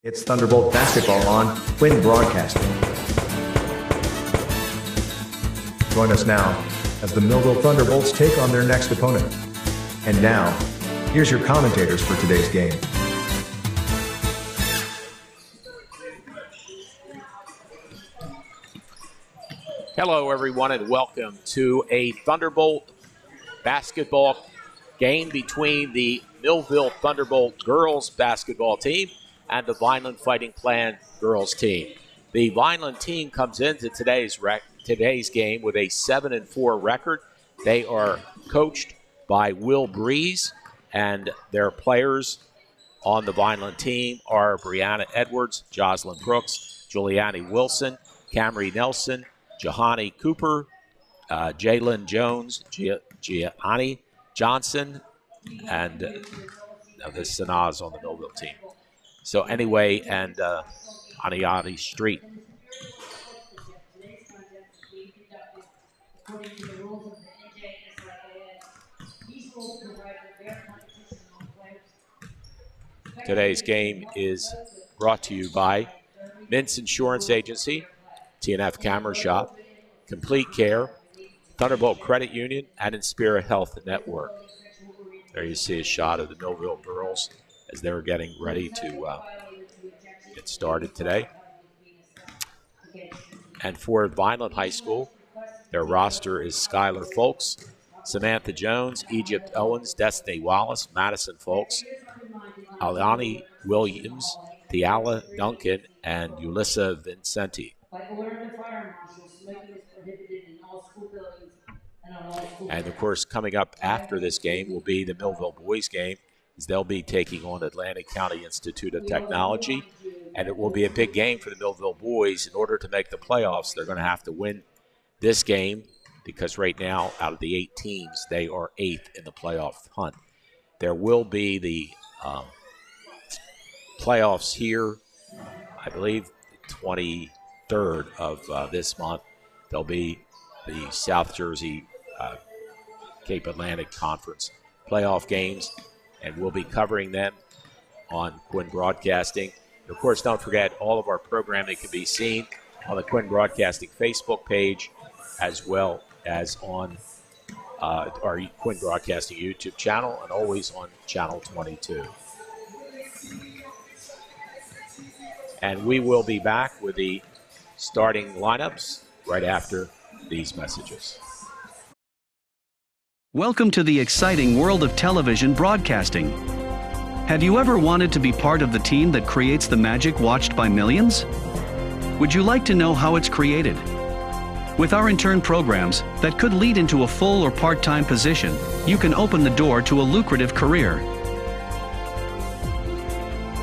It's Thunderbolt basketball on Quinn Broadcasting. Join us now as the Millville Thunderbolts take on their next opponent. And now, here's your commentators for today's game. Hello, everyone, and welcome to a Thunderbolt basketball game between the Millville Thunderbolt girls basketball team and the Vineland Fighting Clan girls team. The Vineland team comes into today's game with a 7-4 record. They are coached by Will Breeze, and their players on the Vineland team are Brianna Edwards, Jocelyn Brooks, Juliani Wilson, Camry Nelson, Jahani Cooper, Jalen Jones, Gianni Johnson, and the Sanaz on the Millville team. So anyway, and Aniati Street. Today's game is brought to you by Mintz Insurance Agency, TNF Camera Shop, Complete Care, Thunderbolt Credit Union, and Inspira Health Network. There you see a shot of the Millville girls as they were getting ready to get started today. And for Vineland High School, their roster is Skylar Folks, Samantha Jones, Egypt Owens, Destiny Wallace, Madison Folks, Aliani Williams, Thiala Duncan, and Ulissa Vincenti. And, of course, coming up after this game will be the Millville boys game, as they'll be taking on Atlantic County Institute of Technology. And it will be a big game for the Millville boys. In order to make the playoffs, they're going to have to win this game because right now, out of the 8 teams, they are 8th in the playoff hunt. There will be the playoffs here, I believe, the 23rd of this month. There'll be the South Jersey Cape Atlantic Conference playoff games, and we'll be covering them on Quinn Broadcasting. And of course, don't forget, all of our programming can be seen on the Quinn Broadcasting Facebook page, as well as on our Quinn Broadcasting YouTube channel, and always on Channel 22. And we will be back with the starting lineups right after these messages. Welcome to the exciting world of television broadcasting. Have you ever wanted to be part of the team that creates the magic watched by millions? Would you like to know how it's created? With our intern programs that could lead into a full or part-time position, you can open the door to a lucrative career.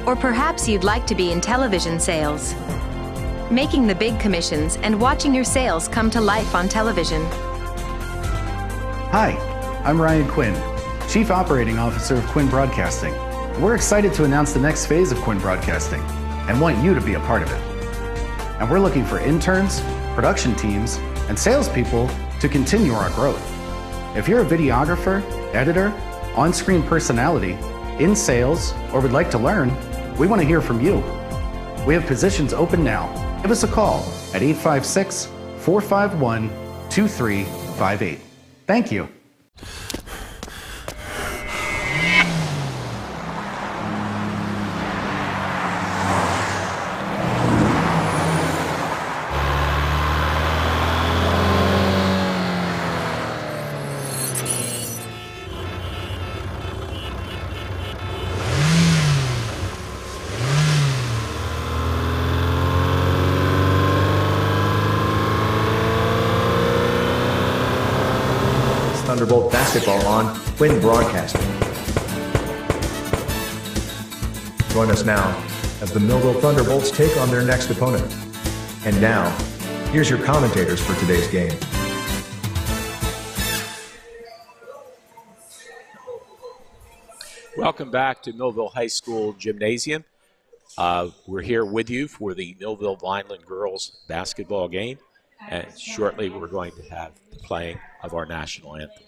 Or perhaps you'd like to be in television sales, making the big commissions and watching your sales come to life on television. Hi, I'm Ryan Quinn, Chief Operating Officer of Quinn Broadcasting. We're excited to announce the next phase of Quinn Broadcasting and want you to be a part of it. And we're looking for interns, production teams, and salespeople to continue our growth. If you're a videographer, editor, on-screen personality, in sales, or would like to learn, we want to hear from you. We have positions open now. Give us a call at 856-451-2358. Thank you. Thunderbolt basketball on Quinn Broadcasting. Join us now as the Millville Thunderbolts take on their next opponent. And now, here's your commentators for today's game. Welcome back to Millville High School Gymnasium. We're here with you for the Millville Vineland girls basketball game. And shortly, we're going to have the playing of our national anthem.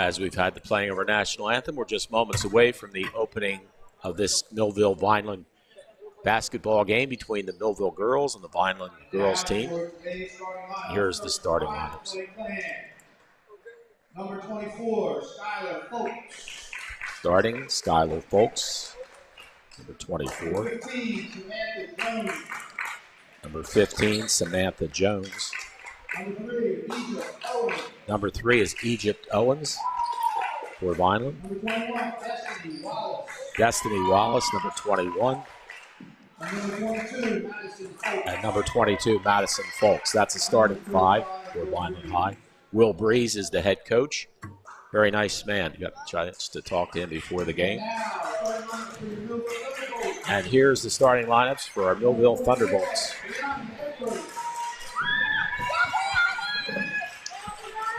as we've had the playing of our national anthem. We're just moments away from the opening of this Millville Vineland basketball game between the Millville girls and the Vineland girls team. Here's the starting lineups. Number 24, Skylar Folks. Starting, Skylar Folks. Number 24. 15, Samantha Jones. Number 15, Samantha Jones. Number 3, Egypt Owens. Number 3 is Egypt Owens for Vineland. Number 21, Destiny Wallace. Destiny Wallace, number 21. And number 22, Madison Folks. And number 22, Madison Folks. That's a starting 5 for Vineland High. Will Breeze is the head coach. Very nice man. You got a chance to talk to him before the game. And here's the starting lineups for our Millville Thunderbolts.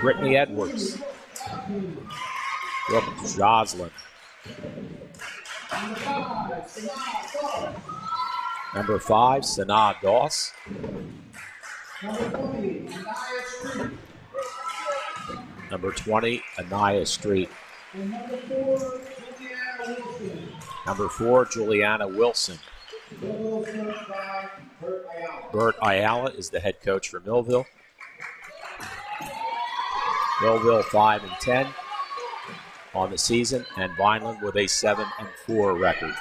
Brittany Edwards. Brooke Joslin. Number 5, Sanaa Doss. Number 20, Anaya Street. Number 4, Juliana Wilson. Bert Ayala is the head coach for Millville. Millville 5-10 on the season, and Vineland with a 7-4 record.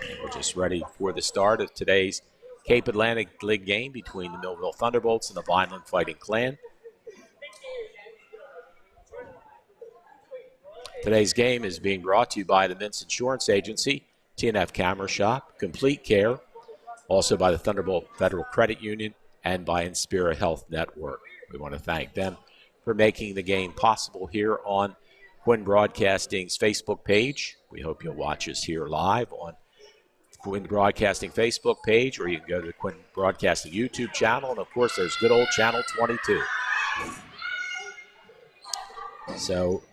And we're just ready for the start of today's Cape Atlantic League game between the Millville Thunderbolts and the Vineland Fighting Clan. Today's game is being brought to you by the Mintz Insurance Agency, TNF Camera Shop, Complete Care, also by the Thunderbolt Federal Credit Union, and by Inspira Health Network. We want to thank them for making the game possible here on Quinn Broadcasting's Facebook page. We hope you'll watch us here live on Quinn Broadcasting Facebook page, or you can go to the Quinn Broadcasting YouTube channel, and of course there's good old Channel 22. So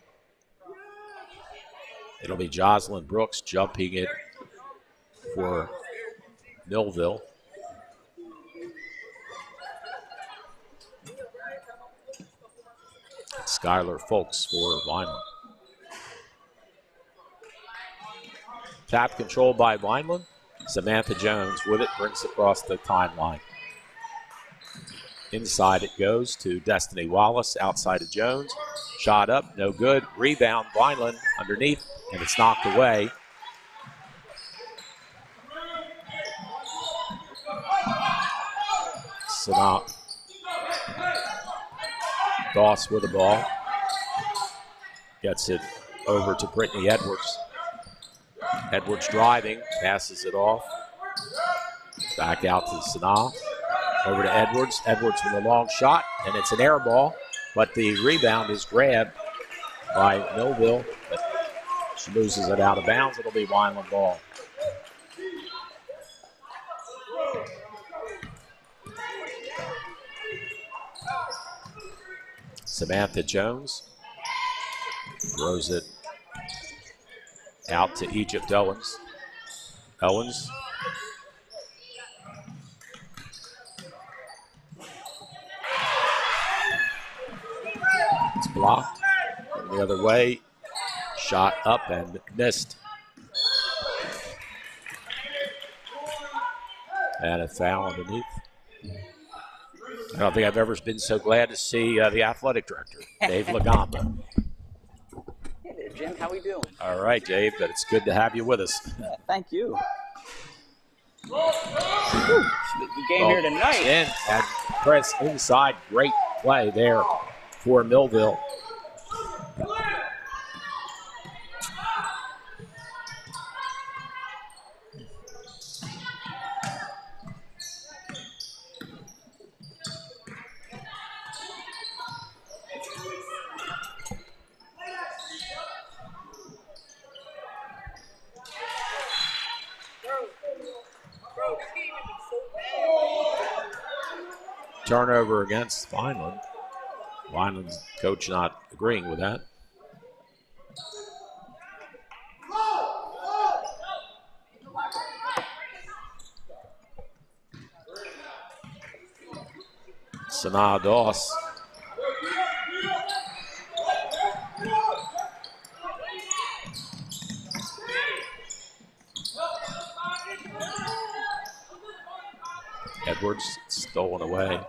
it'll be Jocelyn Brooks jumping it for Millville. Skylar Folks for Vineland. Tap controlled by Vineland. Samantha Jones with it, brings it across the timeline. Inside it goes to Destiny Wallace, outside of Jones. Shot up, no good. Rebound, Vineland underneath, and it's knocked away. Sanaa Doss with the ball. Gets it over to Brittany Edwards. Edwards driving, passes it off. Back out to Sanaa. Over to Edwards. Edwards with a long shot, and it's an air ball, but the rebound is grabbed by Millville, but she loses it out of bounds. It'll be Vineland ball. Samantha Jones throws it out to Egypt Owens. Owens. It's blocked. The other way. Shot up and missed. And a foul underneath. I don't think I've ever been so glad to see the athletic director, Dave Lagamba. Hey there, Jim. How we doing? All right, Dave, but it's good to have you with us. Thank you. Whew, the game here tonight. In and press inside. Great play there for Millville. Turnover against Vineland. Vineland's coach not agreeing with that. Sanaa Doss Edwards stolen away.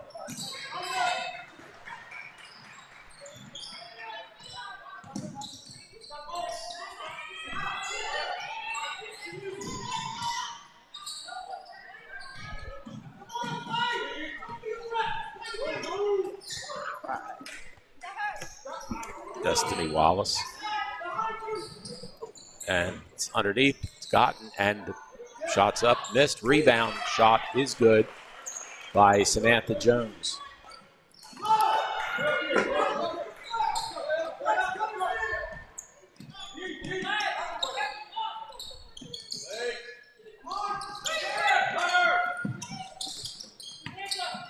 Destiny Wallace. And it's underneath. It's gotten, and the shot's up. Missed. Rebound shot is good by Samantha Jones.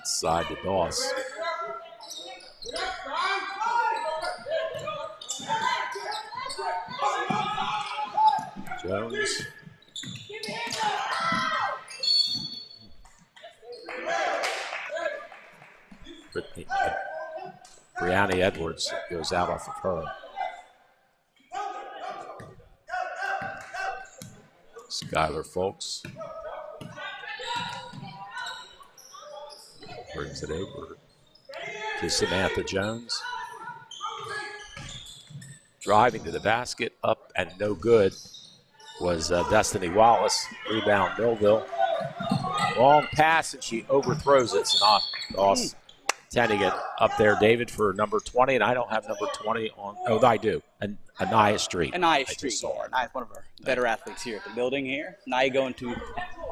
Side to Doss. Jones. Brianna Edwards goes out off of her. Skylar Folks brings it over to Samantha Jones. Driving to the basket, up and no good was Destiny Wallace. Rebound Millville. Long pass, and she overthrows it. Sanaa Doss tending it up there, David, for number 20, and I don't have number 20 on. Oh, I do. And Anaya Street. Anaya Street. Anaya's one of our better athletes here at the building here. Anaya going to,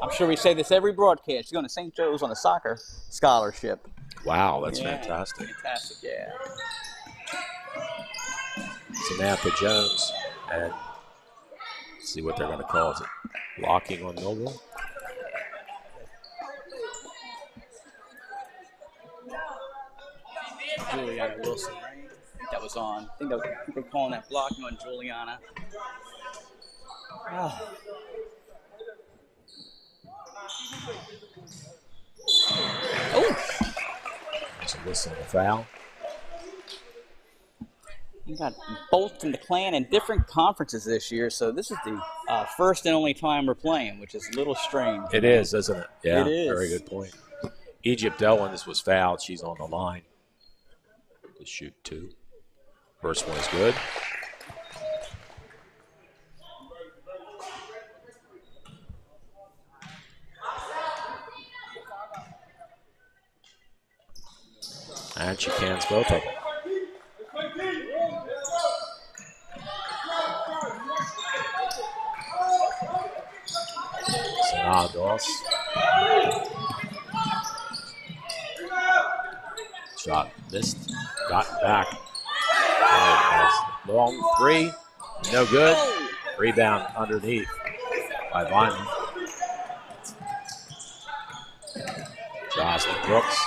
I'm sure we say this every broadcast, she's going to St. Joe's on a soccer scholarship. Wow, that's fantastic. Fantastic, yeah. Samantha Jones, and let's see what they're going to call it. Blocking on Millville. Juliana Wilson, right? I think that was on. I think they're calling that blocking on Juliana. Oh. There's a whistle and a foul. You got both from the clan in different conferences this year, so this is the first and only time we're playing, which is a little strange. It is, isn't it? Yeah, it is. Very good point. Egypt Owens was fouled. She's on the line to shoot two. First one is good. And she cans both of them. Sanaa Doss. Shot missed. Gotten back. Long three. No good. Rebound underneath by Vineland. Jocelyn Brooks.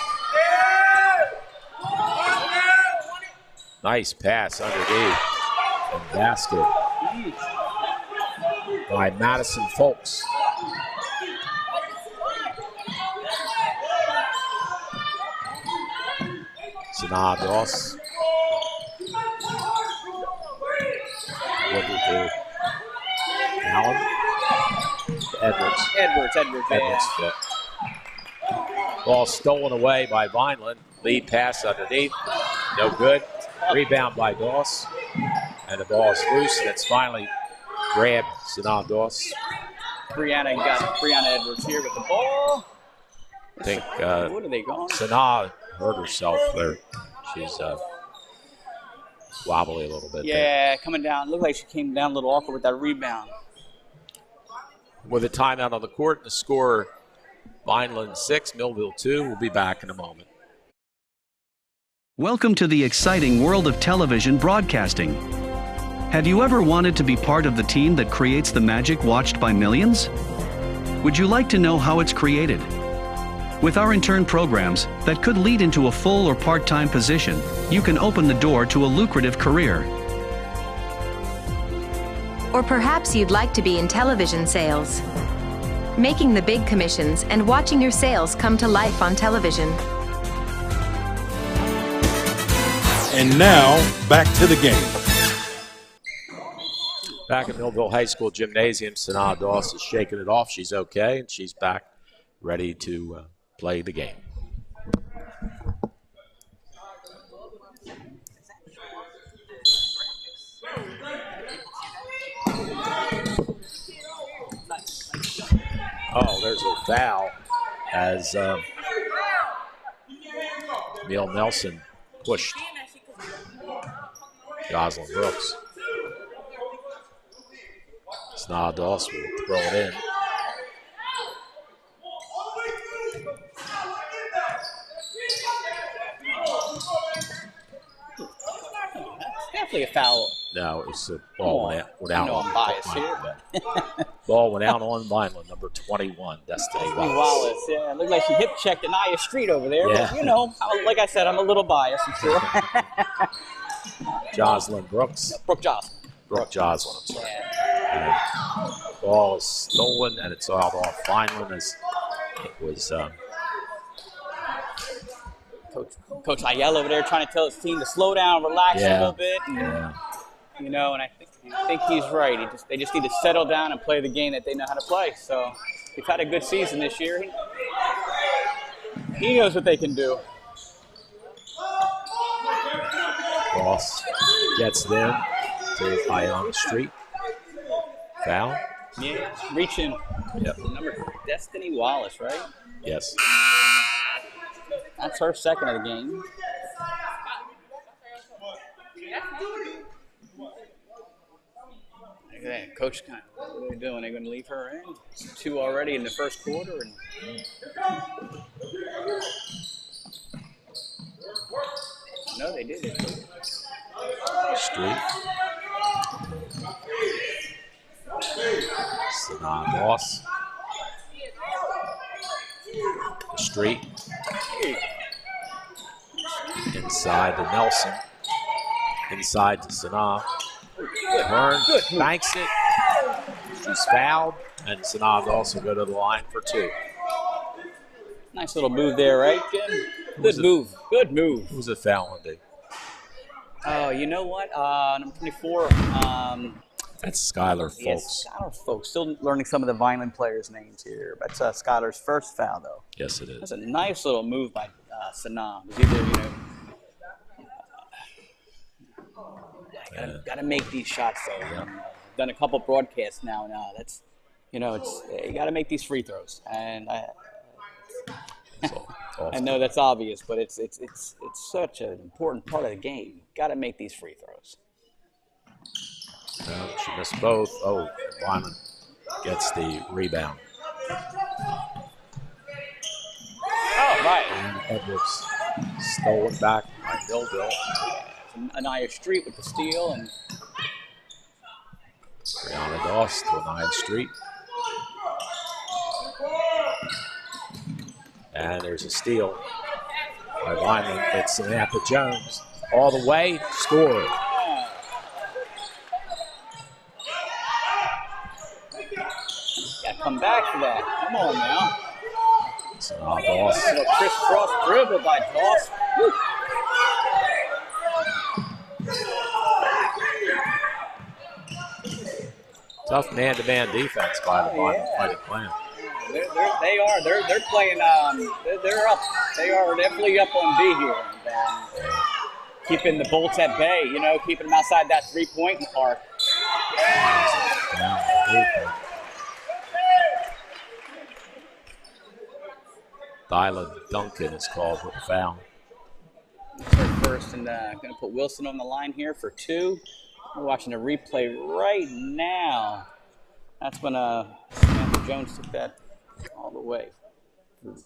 Nice pass underneath. And basket by Madison Folks. Sanaa Doss. What do we do? Allen? Edwards. Yeah. Ball stolen away by Vineland. Lead pass underneath. No good. Rebound by Doss. And the ball is loose. That's finally grabbed Sanaa Doss. Brianna Edwards here with the ball. I think what are they going? Sanaa hurt herself there. She's wobbly a little bit. Yeah, coming down. Looked like she came down a little awkward with that rebound. With a timeout on the court, the score Vineland 6, Millville 2. We'll be back in a moment. Welcome to the exciting world of television broadcasting. Have you ever wanted to be part of the team that creates the magic watched by millions? Would you like to know how it's created? With our intern programs that could lead into a full or part-time position, you can open the door to a lucrative career. Or perhaps you'd like to be in television sales, making the big commissions and watching your sales come to life on television. And now, back to the game. Back at Millville High School Gymnasium, Sanaa Doss is shaking it off. She's okay, and she's back ready to play the game. Oh, there's a foul as Neil Nelson pushed Jocelyn Brooks. Sanaa Doss will throw it in. Definitely a foul. No, it's a ball went out I'm biased here. Ball went out on Vineland, number 21, Destiny Wallace. Wallace, yeah. It looked like she hip checked Anaya Street over there. Yeah. But, you know, like I said, I'm a little biased, I'm sure. Jocelyn Brooks. Brooke Jocelyn. Brooke Jocelyn, I'm sorry. Yeah. And ball is stolen, and it's out off Vineland as it was. Coach Ayala over there trying to tell his team to slow down, relax a little bit. And, you know, and I think he's right. They just need to settle down and play the game that they know how to play. So they've had a good season this year. He knows what they can do. Ross gets them to Iona Street. Foul. Yeah, reaching. Yep. Number Destiny Wallace, right? Yes. That's her second of the game. Look at that. Coach, what are they doing? They're going to leave her in? 2 already in the first quarter. And no, they did it. Street. Sanaa Doss. Street. Inside to Nelson. Inside to Sanaa. Hearn banks it. She's fouled. And Sanaa Doss will go to the line for 2. Nice little move there, right, Jim? Good move. Good move. Who's the foul on, Dave? Oh, you know what? Number 24. That's Skylar Folks. Yes, Skylar Folks. Still learning some of the Vineland players' names here. That's Skylar's first foul, though. Yes, it is. That's a nice little move by Sanaa. Either, gotta make these shots though. I've done a couple broadcasts now, and that's, it's you gotta make these free throws. And I know that's obvious, but it's such an important part of the game. Gotta make these free throws. No, she missed both. Oh, Vineland gets the rebound. Oh, right. And Edwards stole it back by Millville. Anaya Street with the steal, and Brianna Doss to Anaya Street. And there's a steal by Vineland. It's Samantha Jones all the way, score. Gotta come back for that. Come on now. Sanaa Doss. A little crisscross dribble by Doss. Woo. Tough man-to-man defense by the Fighting Clan. They're playing. They're up. They are definitely up on B here, and keeping the Bolts at bay. Keeping them outside that 3-point arc. Dylan Duncan is called with a foul. It's her first, and going to put Wilson on the line here for 2. We're watching a replay right now. That's when Samantha Jones took that all the way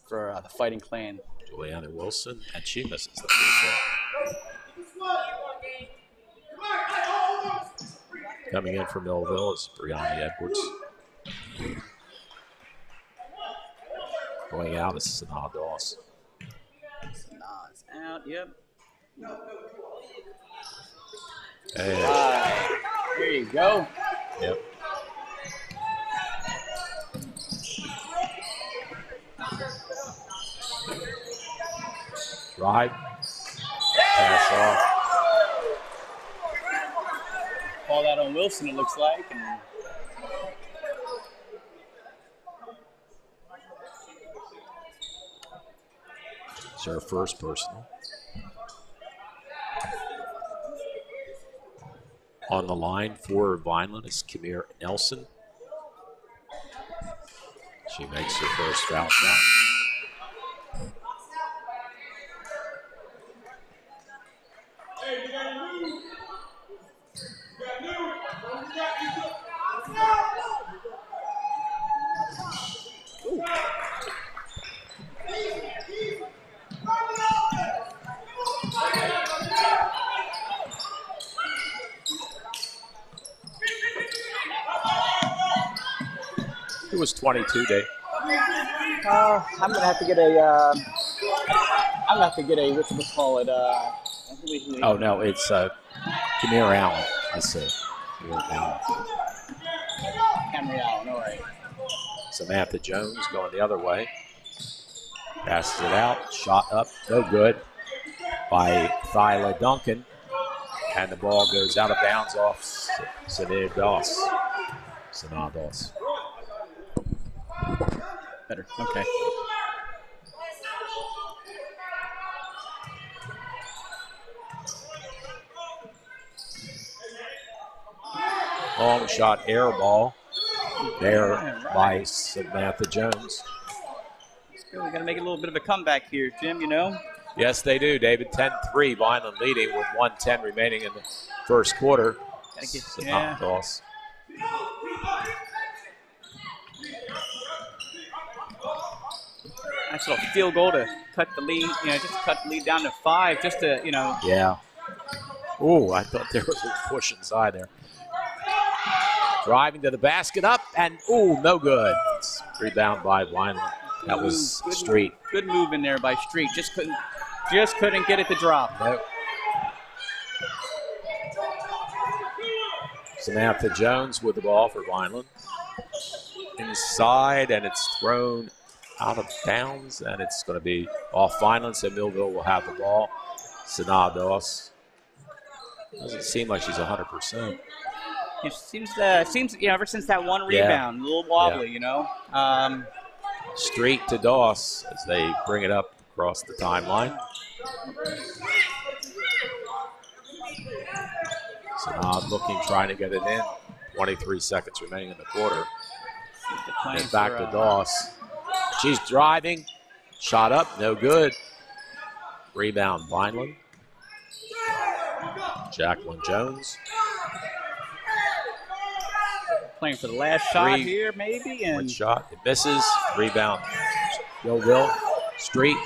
for the Fighting Clan. Juliana Wilson, and she misses the free throw. Coming in from Millville is Brianna Edwards. Going out is Sanaa Doss. Sanaa's out, yep. Hey. There you go. Yep. Drive. Pass off. Call that on Wilson, it looks like. And It's her first personal. On the line for Vineland is Kamir Nelson. She makes her first foul shot. It was 22, Dave. I'm gonna have to get a. I'm gonna have to get a whatchamacallit. Oh no, it's Kamir Allen. I see. Kamir Allen. Cameron Allen. All right. Samantha Jones going the other way. Passes it out. Shot up. No good by Thyla Duncan. And the ball goes out of bounds off Sanaa Doss. Sanaa Doss. Better. Okay. Long shot air ball there by Samantha Jones. We got to make a little bit of a comeback here, Jim, you know? Yes, they do, David. 10-3, Vineland leading with 1:10 remaining in the first quarter. Sanaa Doss. Nice little field goal to cut the lead, just to cut the lead down to 5, just to, Yeah. Ooh, I thought there was a push inside there. Driving to the basket up, and no good. It's rebound by Vineland. That was Street. Good move in there by Street. Just couldn't get it to drop. Nope. Samantha Jones with the ball for Vineland. Inside, and it's thrown out of bounds, and it's going to be off Vineland, so Millville will have the ball. Sanaa Doss. Doesn't seem like she's 100%. It seems ever since that one rebound, a little wobbly, Street to Doss as they bring it up across the timeline. Sanaa looking, trying to get it in. 23 seconds remaining in the quarter. And back to Doss. She's driving. Shot up, no good. Rebound, Vineland. Jacqueline Jones. Playing for the last shot here, maybe. And one shot. It misses. Rebound. Millville. Street.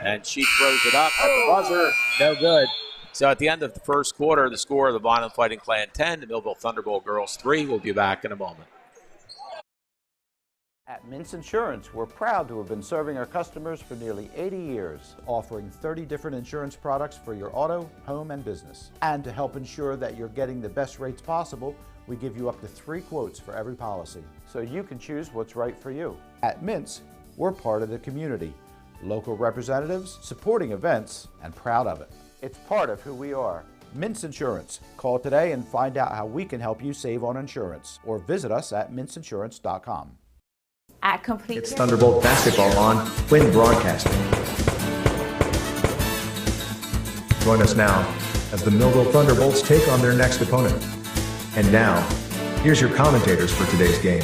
And she throws it up at the buzzer. No good. So at the end of the first quarter, the score of the Vineland Fighting Clan 10, the Millville Thunderbolt Girls 3. We'll be back in a moment. At Mintz Insurance, we're proud to have been serving our customers for nearly 80 years, offering 30 different insurance products for your auto, home, and business. And to help ensure that you're getting the best rates possible, we give you up to 3 quotes for every policy, so you can choose what's right for you. At Mintz, we're part of the community, local representatives, supporting events, and proud of it. It's part of who we are. Mintz Insurance. Call today and find out how we can help you save on insurance, or visit us at mintzinsurance.com. At Complete It's Thunderbolt basketball on Quinn Broadcasting. Join us now as the Millville Thunderbolts take on their next opponent. And now, here's your commentators for today's game.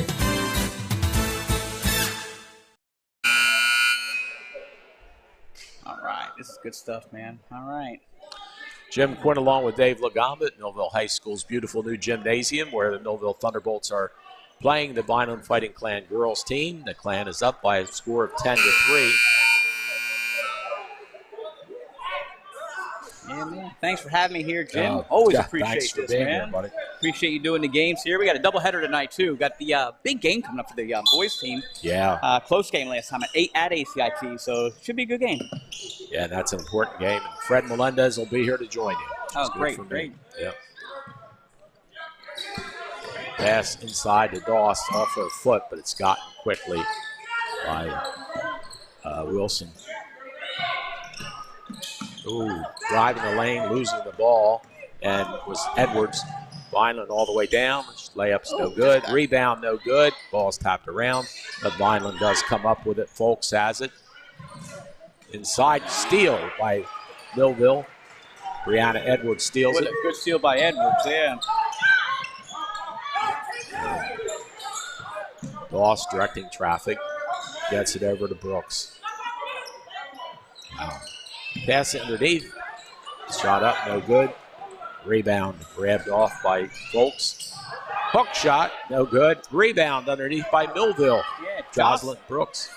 all right, this is good stuff, man. All right. Jim Quinn along with Dave Lagamba at Millville High School's beautiful new gymnasium where the Millville Thunderbolts are playing the Vineland Fighting Clan girls team. The Clan is up by a score of 10-3. Yeah, man. Thanks for having me here, Jim. Always appreciate this, man. Here, appreciate you doing the games here. We got a doubleheader tonight, too. Got the big game coming up for the boys team. Yeah. Close game last time at ACIT, so it should be a good game. Yeah, that's an important game. And Fred Melendez will be here to join you. Oh, great. Yep. Pass inside to Doss off her foot, but it's gotten quickly by Wilson. Ooh, driving the lane, losing the ball, and was Edwards. Vineland all the way down. Layup's no good. Rebound no good. Ball's tapped around, but Vineland does come up with it. Folks has it. Inside steal by Millville. Brianna Edwards steals it. Good steal by Edwards, yeah. Doss directing traffic. Gets it over to Brooks. Wow. Pass it underneath. Shot up, no good. Rebound grabbed off by Folks. Hook shot, no good. Rebound underneath by Millville. Yeah, Jocelyn Brooks.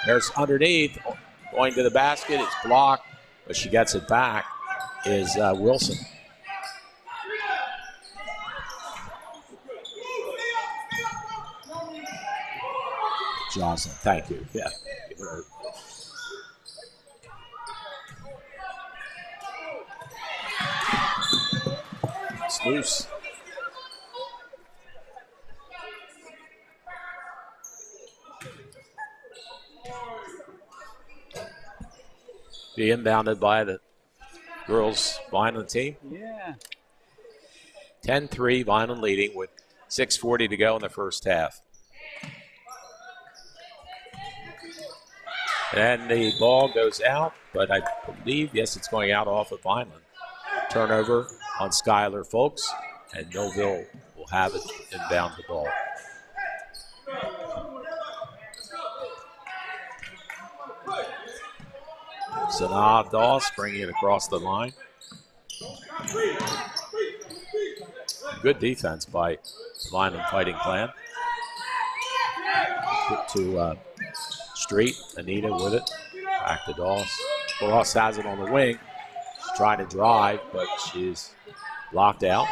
There's underneath. Going to the basket. It's blocked, but she gets it back. Is Wilson. Jocelyn, thank you. Yeah. It's loose. Be inbounded by the girls Vineland team. Yeah. 10-3, Vineland leading with 6:40 to go in the first half. And the ball goes out, but I believe, yes, it's going out off of Vineland. Turnover on Skylar Folks, and Millville will have it inbound the ball. Sanaa Doss bringing it across the line. Good defense by Vineland Fighting Clan. Put to Street, Anita with it. Back to Doss. Doss has it on the wing. She's trying to drive, but she's locked out.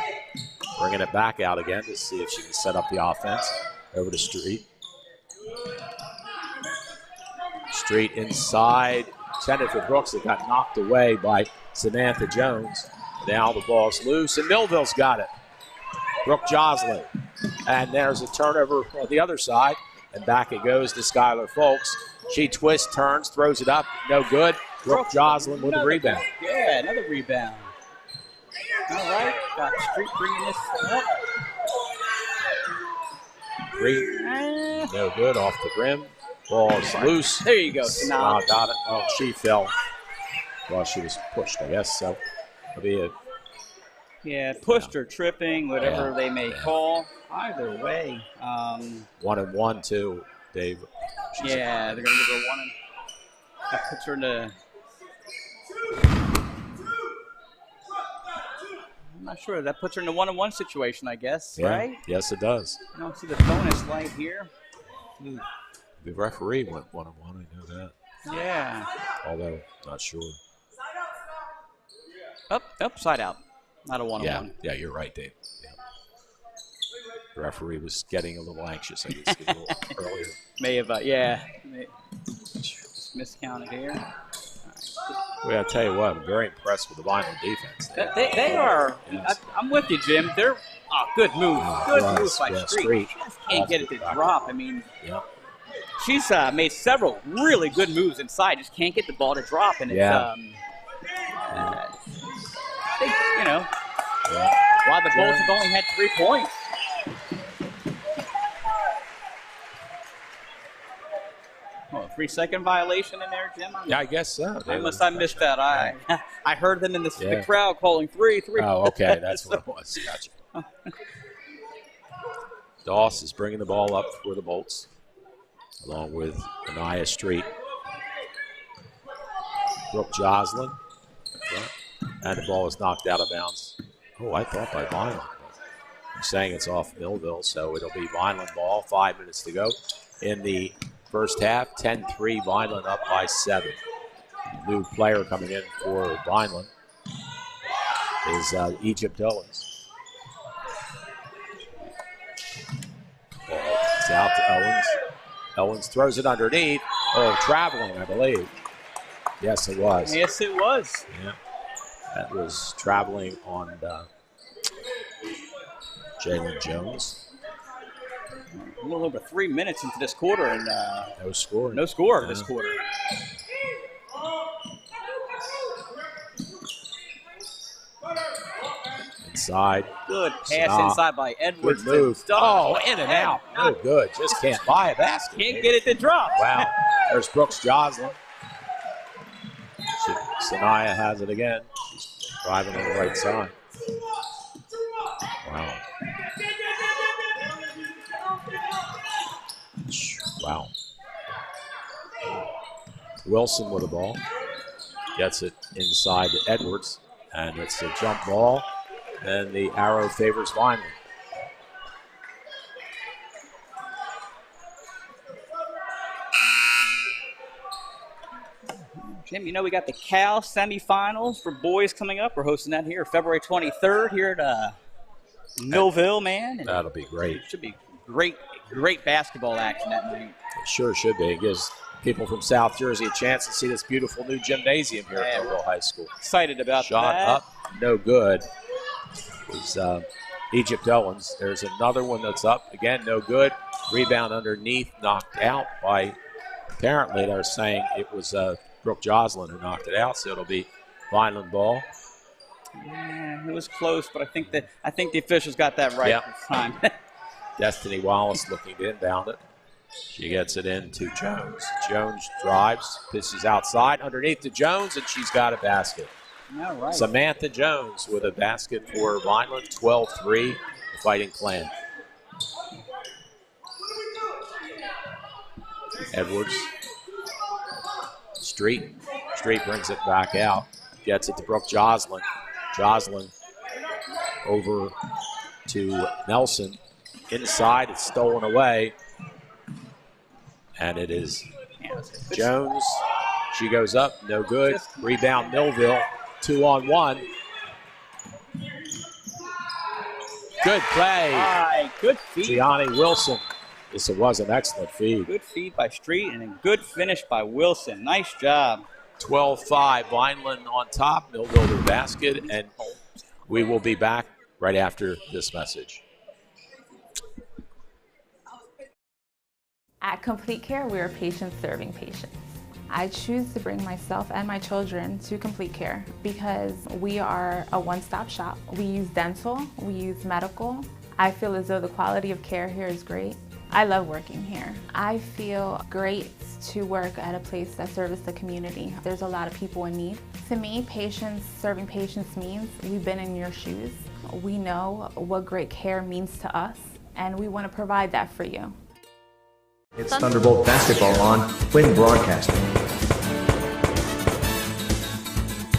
Bringing it back out again to see if she can set up the offense. Over to Street. Street inside. Intended for Brooks. It got knocked away by Samantha Jones. Now the ball's loose, and Millville's got it. Brooke Joslin. And there's a turnover on the other side. And back it goes to Skylar Folks. She twists, turns, throws it up. No good. Brooke Joslin with a rebound. Yeah, another rebound. All right. Got Street bringing this up. Three. No good. Off the rim. Ball's loose. There you go. Sanaa got it. Oh, she fell. Well, she was pushed, I guess. So it'll be a. Yeah, pushed or tripping, whatever they may call. Either way. 1-and-1 too, Dave. Yeah, they're going to give her one. That puts her in the. I'm not sure. That puts her in a 1-on-1 situation, I guess, right? Yes, it does. I don't see the bonus light here. The referee went 1-on-1, I know that. Yeah. Although, not sure. Up, side out. Not a 1-on-1. Yeah, you're right, Dave. Yeah. The referee was getting a little anxious, I guess, a little earlier. May have, just miscounted here. Well, I tell you what, I'm very impressed with the Vineland defense. They are. Yes. I'm with you, Jim. They're good move. Good move by Street. She just can't get it to drop. I mean, she's made several really good moves inside. Just can't get the ball to drop. And it's, why the Bolts have only had 3 points. Oh, a 3-second violation in there, Jim? Yeah, I guess so. Unless I missed that. I heard them in the crowd calling 3. Oh, okay. That's what it was. Gotcha. Doss is bringing the ball up for the Bolts, along with Anaya Street. Brooke Joslin. And the ball is knocked out of bounds. Oh, I thought by Vineland. I'm saying it's off Millville, so it'll be Vineland ball. 5 minutes to go in the first half. 10-3, Vineland up by 7. New player coming in for Vineland is Egypt Owens. It's out to Owens. Owens throws it underneath. Oh, traveling, I believe. Yes, it was. Yes, it was. Yeah. That was traveling on Jalen Jones. A little over 3 minutes into this quarter, and no score. No score this quarter. Inside. Good pass inside by Edwards. Good move. Oh, in and out. No good. Just can't buy a basket. Can't get it to drop. Wow. There's Brooks Joslin. Sanaya has it again. She's driving on the right side. Wow. Wow. Wilson with the ball. Gets it inside to Edwards. And it's a jump ball. And the arrow favors Vineland. Jim, you know we got the Cal semifinals for boys coming up. We're hosting that here February 23rd here at Millville, man. And that'll be great. It should be great basketball action that night. It sure should be. It gives people from South Jersey a chance to see this beautiful new gymnasium here at Millville High School. Excited about Shot that. Shot up, no good. It was Egypt Owens. There's another one that's up. Again, no good. Rebound underneath, knocked out by, apparently they're saying it was Brooke Joslin who knocked it out, so it'll be Vineland ball. Yeah, it was close, but I think the officials got that right this time. Destiny Wallace looking to inbound it. She gets it in to Jones. Jones drives, pisses outside, underneath to Jones, and she's got a basket. All right. Samantha Jones with a basket for Vineland, 12-3, the Fighting Clan. Edwards. Street brings it back out. Gets it to Brooke Joslin. Joslin over to Nelson. Inside, it's stolen away. And it is Jones. She goes up, no good. Rebound Millville, 2-on-1. Good play. All right, good feed. Gianni Wilson. This was an excellent feed. Good feed by Street and a good finish by Wilson. Nice job. 12-5, Vineland on top. Millville with the basket, and we will be back right after this message. At Complete Care, we are patients serving patients. I choose to bring myself and my children to Complete Care because we are a one-stop shop. We use dental, we use medical. I feel as though the quality of care here is great. I love working here. I feel great to work at a place that serves the community. There's a lot of people in need. To me, patients serving patients means we've been in your shoes. We know what great care means to us, and we want to provide that for you. It's Thunderbolt basketball on Quinn Broadcasting.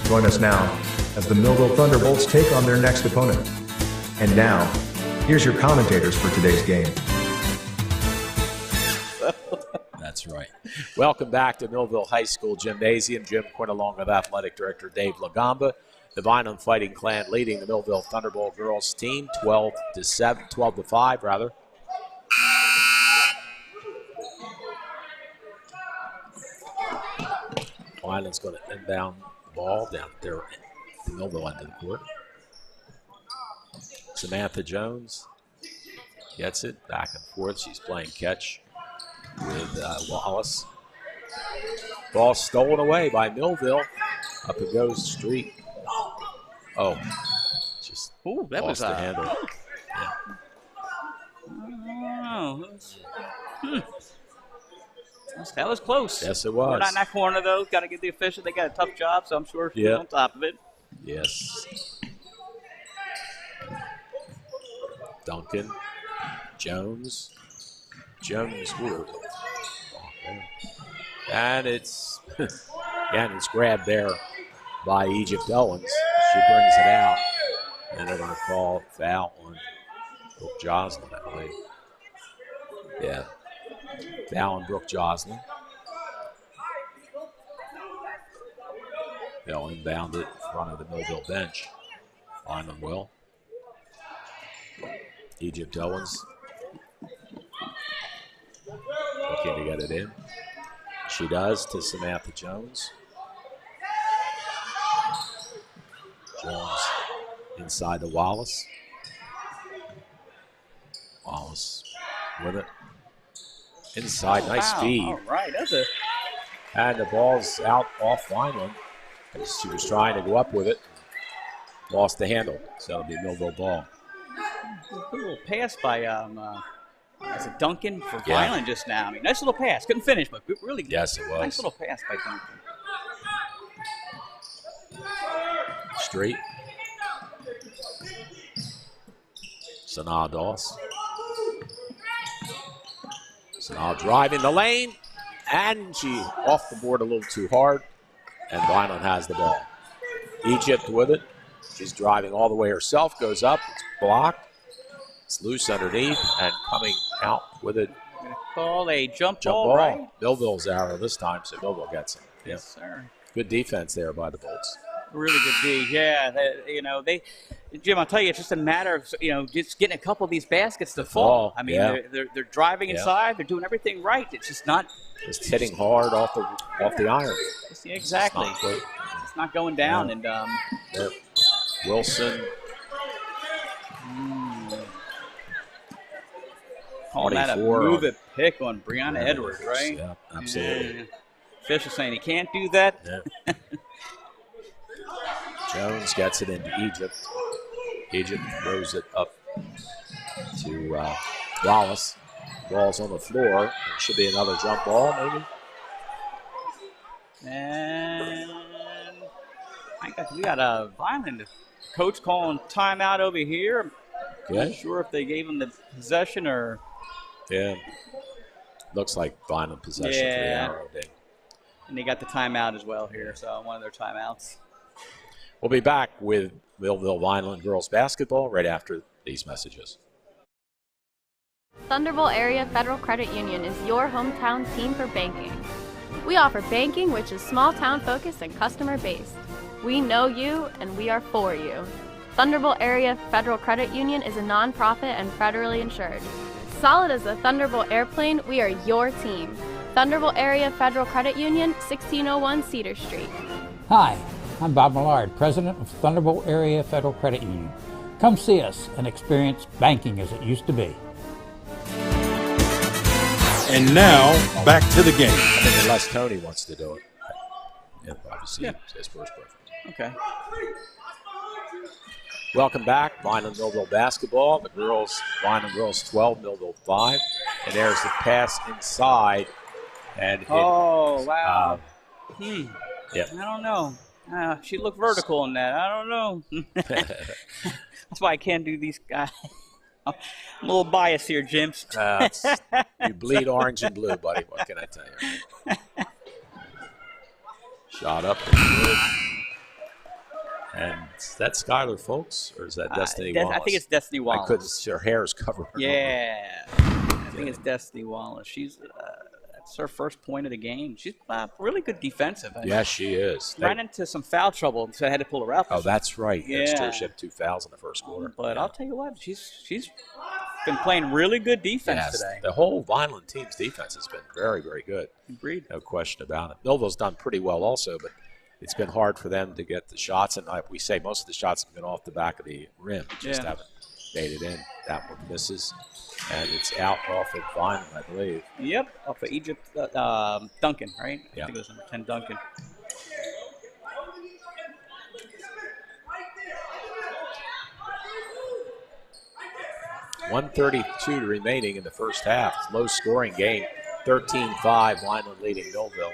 Join us now as the Millville Thunderbolts take on their next opponent. And now, here's your commentators for today's game. That's right. Welcome back to Millville High School Gymnasium. Jim Quinn along with Athletic Director Dave Lagamba. The Vineland Fighting Clan leading the Millville Thunderbolt girls team 12-5 rather. Vineland's going to inbound the ball down there at the Millville end of the court. Samantha Jones gets it back and forth. She's playing catch with Wallace. Ball stolen away by Millville. Up it goes Street. Oh, just that lost was the handle. Yeah. That was close. Yes, it was. We're not in that corner, though. Got to give the official. They got a tough job, so I'm sure she's on top of it. Yes. Duncan. Jones. Ooh. And it's grabbed there by Egypt Owens. She brings it out. And they're going to call foul on Brooke Joslin, I believe. Yeah. Foul on Brooke Joslin. They'll inbound it in front of the Millville bench. Vineland will. Egypt Owens looking to get it in. She does to Samantha Jones. Jones inside to Wallace. Wallace with it. Inside, nice feed. All right, that's a... And the ball's out off Vineland. She was trying to go up with it. Lost the handle, so it'll be a Millville ball. A little pass by is it Duncan for Vineland just now. I mean, nice little pass. Couldn't finish, but really yes, it was. Nice little pass by Duncan. Street. Sanaa Doss. Sanaa driving the lane, and she off the board a little too hard, and Vineland has the ball. Egypt with it. She's driving all the way herself, goes up, it's blocked. It's loose underneath, and coming out with it. Going to call a jump ball, right? Millville's arrow this time, so Millville gets it. Yes, sir. Good defense there by the Bolts. Really good D. Yeah, Jim, I'll tell you, it's just a matter of, just getting a couple of these baskets to fall. I mean, they're driving inside. They're doing everything right. It's just not. Just hitting hard off the iron. Yeah, exactly. It's not going down. And Wilson. Calling that a move it pick on Brianna Edwards, right? Yeah, absolutely. Yeah. Official saying he can't do that. Yeah. Jones gets it into Egypt. Egypt throws it up to Wallace. Ball's on the floor. There should be another jump ball, maybe. And we got a Vineland coach calling timeout over here. I'm not sure if they gave him the possession or. Yeah. Looks like Vineland possession for the Arrow Day. And they got the timeout as well here, so one of their timeouts. We'll be back with Millville Vineland girls basketball right after these messages. Thunderbolt Area Federal Credit Union is your hometown team for banking. We offer banking which is small town focused and customer based. We know you and we are for you. Thunderbolt Area Federal Credit Union is a nonprofit and federally insured. Solid as a Thunderbolt airplane, we are your team. Thunderbolt Area Federal Credit Union, 1601 Cedar Street. Hi, I'm Bob Millard, President of Thunderbolt Area Federal Credit Union. Come see us and experience banking as it used to be. And now, back to the game. I think unless Tony wants to do it. Obviously, it's his first preference. Okay. Welcome back, Vineland Millville basketball. The girls, Vineland girls 12, Millville 5. And there's the pass inside. And wow. Yeah. I don't know. She looked vertical in that. I don't know. That's why I can't do these guys. I'm a little biased here, Jim. You bleed orange and blue, buddy. What can I tell you? Shot up and good. And is that Skylar Folks, or is that Destiny Wallace? I think it's Destiny Wallace. I couldn't. Her hair's covered. Yeah. I think it's Destiny Wallace. She's that's her first point of the game. She's really good defensive. Yes, she is. Ran into some foul trouble, so I had to pull her out. Oh, that's right. Yeah. That's true. She had 2 fouls in the first quarter. But I'll tell you what, she's been playing really good defense today. The whole Vineland team's defense has been very, very good. Agreed. No question about it. Millville's done pretty well also, but it's been hard for them to get the shots. And like we say, most of the shots have been off the back of the rim. Just haven't made it in. That one misses. And it's out off of Vineland, I believe. Yep, off of Egypt, Duncan, right? Yeah. I think it was number 10, Duncan. .132 remaining in the first half. Low scoring game. 13-5, Vineland leading Millville.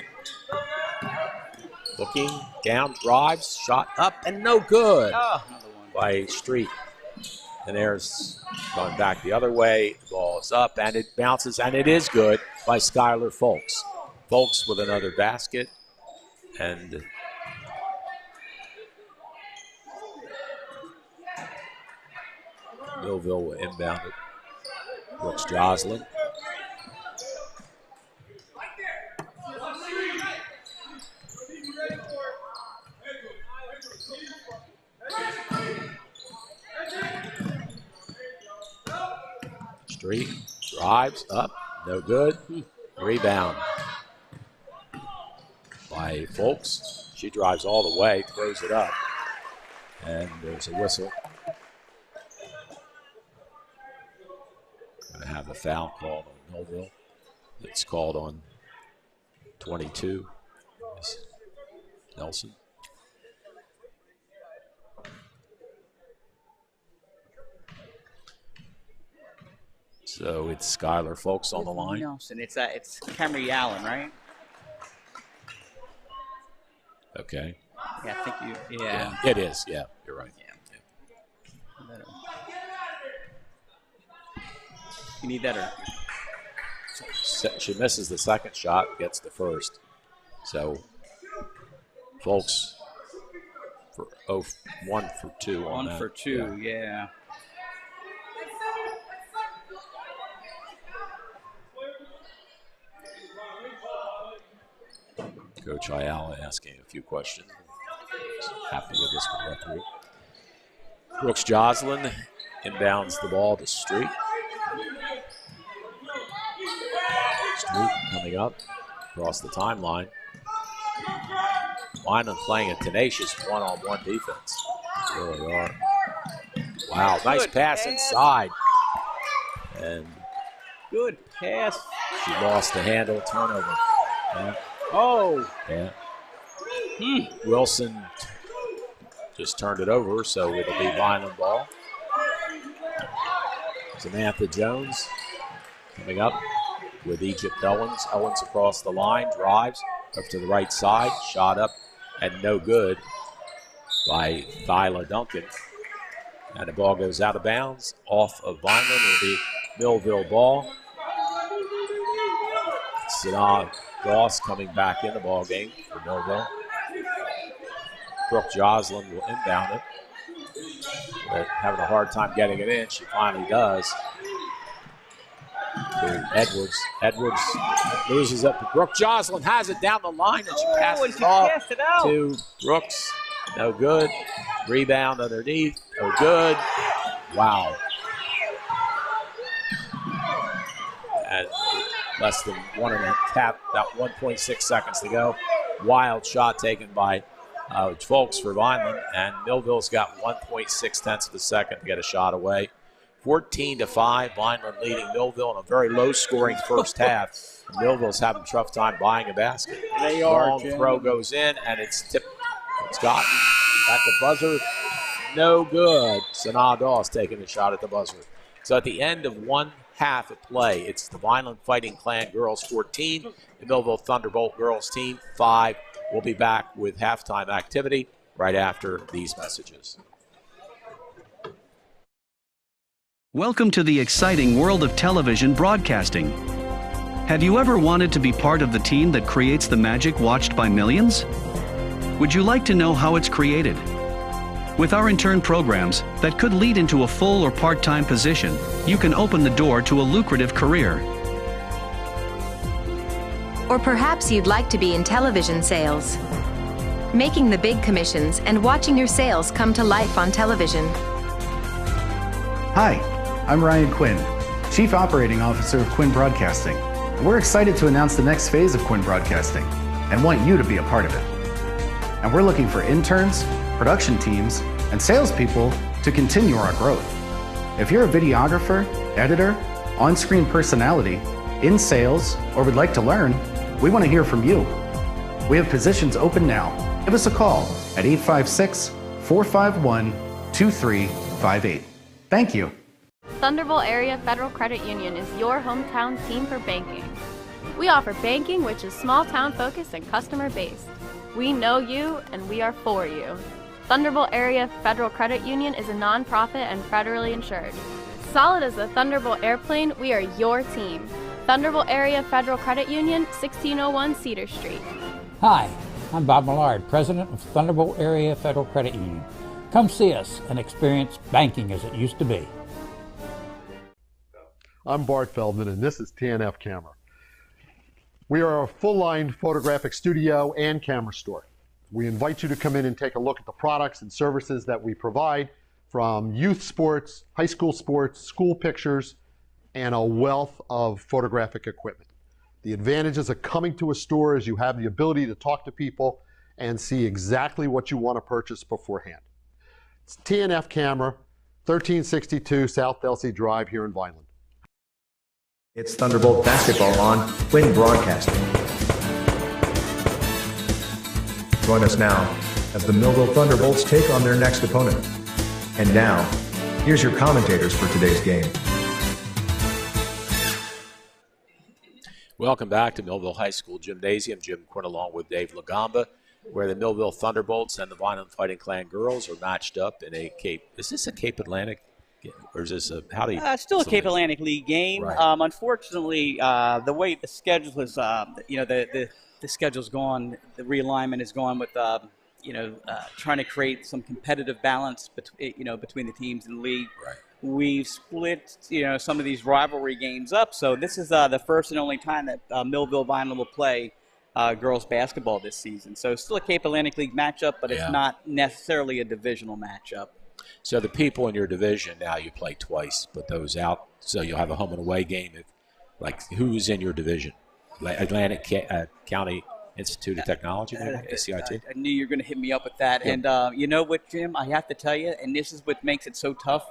Looking, down, drives, shot up, and no good by Street. And there's going back the other way. The ball is up, and it bounces, and it is good by Skylar Folks. Folks with another basket. And Millville will inbound it. Brooks Joslin. Street drives up, no good. Rebound by Folks. She drives all the way, throws it up, and there's a whistle. Going to have a foul called on Millville. It's called on 22. Nelson. So it's Skylar Folks on the line. Nelson. It's Camry Allen, right? Okay. Yeah, I think you. Yeah. It is. Yeah, you're right. Yeah. Better. You need that or? She misses the second shot, gets the first. So, folks, for 1 for 2 on that. 1 for 2, yeah. Coach Ayala asking a few questions. Happy with this one, referee. Brooks Joslin inbounds the ball to Street. Street coming up across the timeline. Vineland playing a tenacious one-on-one defense. They really are. Wow, nice pass inside. And good pass. She lost the handle, turnover. Yeah. Oh. Yeah. Wilson just turned it over, so it'll be Vineland ball. Samantha Jones coming up with Egypt Owens. Owens across the line, drives up to the right side, shot up and no good by Thyla Duncan. And the ball goes out of bounds, off of Vineland. It'll be Millville ball. Sanaa Doss coming back in the ball game for Millville. Brooke Joslin will inbound it. But having a hard time getting it in. She finally does. To Edwards. Edwards loses up to Brooke. Joslin has it down the line and she passes off to Brooks. No good. Rebound underneath. No good. Wow. And less than 1.6 seconds to go. Wild shot taken by folks for Vineland, and Millville's got 1.6 tenths of a second to get a shot away. 14-5, Vineland leading Millville in a very low-scoring first half. Millville's having a tough time buying a basket. They are. Long throw goes in, and it's tipped. It's gotten at the buzzer. No good. Sanaa Doss taking a shot at the buzzer. So at the end of one half of play, it's the Vineland Fighting Clan girls 14, the Millville Thunderbolt girls team 5. We'll be back with halftime activity right after these messages. Welcome to the exciting world of television broadcasting. Have you ever wanted to be part of the team that creates the magic watched by millions? Would you like to know how it's created? With our intern programs that could lead into a full or part-time position, you can open the door to a lucrative career. Or perhaps you'd like to be in television sales, making the big commissions and watching your sales come to life on television. Hi, I'm Ryan Quinn, Chief Operating Officer of Quinn Broadcasting. We're excited to announce the next phase of Quinn Broadcasting and want you to be a part of it. And we're looking for interns, production teams, and salespeople to continue our growth. If you're a videographer, editor, on-screen personality, in sales, or would like to learn, we want to hear from you. We have positions open now. Give us a call at 856-451-2358. Thank you. Thunderbolt Area Federal Credit Union is your hometown team for banking. We offer banking which is small town focused and customer based. We know you and we are for you. Thunderbolt Area Federal Credit Union is a nonprofit and federally insured. Solid as a Thunderbolt airplane, we are your team. Thunderbolt Area Federal Credit Union, 1601 Cedar Street. Hi, I'm Bob Millard, President of Thunderbolt Area Federal Credit Union. Come see us and experience banking as it used to be. I'm Bart Feldman, and this is TNF Camera. We are a full-line photographic studio and camera store. We invite you to come in and take a look at the products and services that we provide, from youth sports, high school sports, school pictures, and a wealth of photographic equipment. The advantages of coming to a store is you have the ability to talk to people and see exactly what you want to purchase beforehand. It's TNF Camera, 1362 South Delsey Drive here in Vineland. It's Thunderbolt basketball on Quinn Broadcasting. Join us now as the Millville Thunderbolts take on their next opponent. And now, here's your commentators for today's game. Welcome back to Millville High School Gymnasium. Jim Quinn along with Dave Lagamba. where the Millville Thunderbolts and the Vineland Fighting Clan girls are matched up in a Cape. Is this a Cape Atlantic, or is this a how do you? Still a Cape Atlantic League game. Right. Unfortunately, the way the schedule is, the schedule's gone. The realignment is gone with trying to create some competitive balance between the teams in the league. Right. We've split some of these rivalry games up. So this is the first and only time that Millville Vineland will play girls basketball this season. So it's still a Cape Atlantic League matchup, but it's not necessarily a divisional matchup. So the people in your division now you play twice, but those out, so you'll have a home and away game. Who's in your division? Atlantic County Institute of Technology, maybe? ACIT? I knew you were going to hit me up with that. Yep. And you know what, Jim? I have to tell you, and this is what makes it so tough,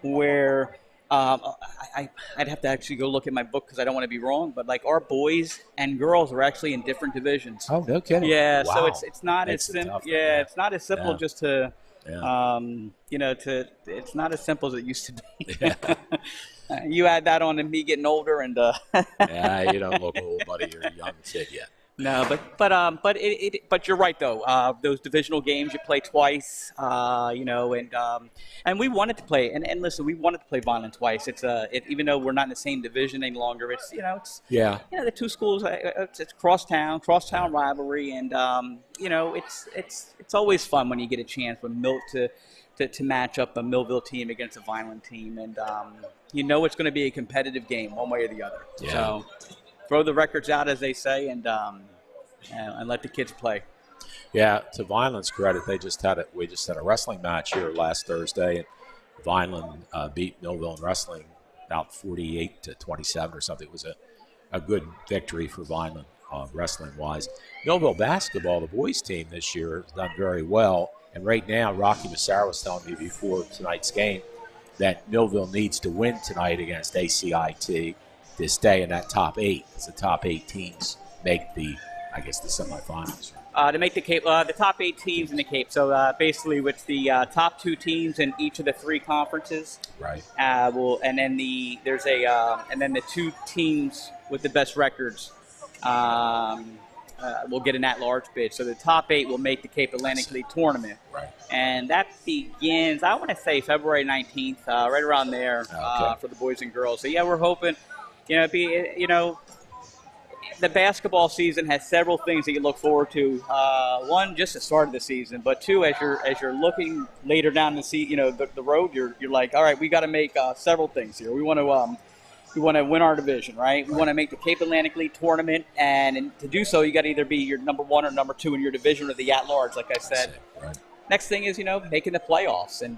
where I'd have to actually go look at my book because I don't want to be wrong, but like our boys and girls are actually in different divisions. Oh, no kidding. Yeah, wow. so it's not as simple. Yeah, it's not as simple just to, it's not as simple as it used to be. Yeah. You add that on to me getting older and. Yeah, you don't look old, buddy. You're a young kid yet. No, but you're right though. Those divisional games you play twice, and we wanted to play. And listen, we wanted to play Vineland twice. It's even though we're not in the same division any longer. It's the two schools. It's crosstown rivalry, and it's always fun when you get a chance to match up a Millville team against a Vineland team, and it's going to be a competitive game one way or the other. Yeah. So throw the records out, as they say, and let the kids play. Yeah, to Vineland's credit, we just had a wrestling match here last Thursday, and Vineland beat Millville in wrestling about 48-27 or something. It was a good victory for Vineland wrestling-wise. Millville basketball, the boys team this year, has done very well. And right now, Rocky Massaro was telling me before tonight's game that Millville needs to win tonight against ACIT to stay in that top 8, because the top 8 teams make the semifinals. To make the top 8 teams in the Cape. So basically, with the top 2 teams in each of the 3 conferences, right? And then the 2 teams with the best records will get an at-large bid. So the top 8 will make the Cape Atlantic League tournament, right? And that begins, I want to say, February 19th, right around there, for the boys and girls. So yeah, we're hoping. The basketball season has several things that you look forward to. One, just the start of the season, but 2, as you're looking later down the road, you're like, all right, we got to make several things here. We want to win our division, right? We want to make the Cape Atlantic League tournament, and to do so, you got to either be your number 1 or number 2 in your division or the at-large, like I said. Right. Next thing is making the playoffs, and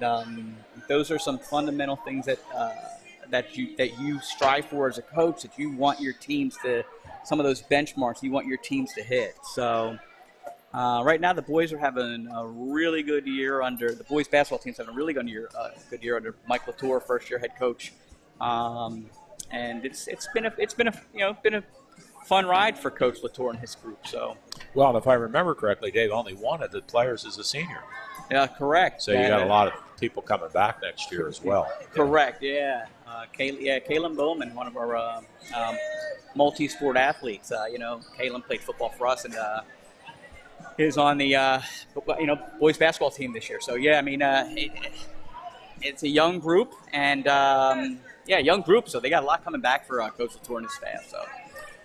those are some fundamental things that you strive for as a coach, that you want your teams to, some of those benchmarks you want your teams to hit. So right now the boys are having a really good year the boys basketball team's having a really good year under Mike Latour, first year head coach. And it's been a fun ride for Coach Latour and his group. So well, if I remember correctly, Dave, only one of the players is a senior. Yeah, correct. So you got a lot of people coming back next year as well. Correct. Yeah. Kaylin Bowman, one of our multi-sport athletes. Kaylin played football for us and is on the boys basketball team this year. So yeah, I mean it's a young group and young group. So they got a lot coming back for Coach Latour and his staff. So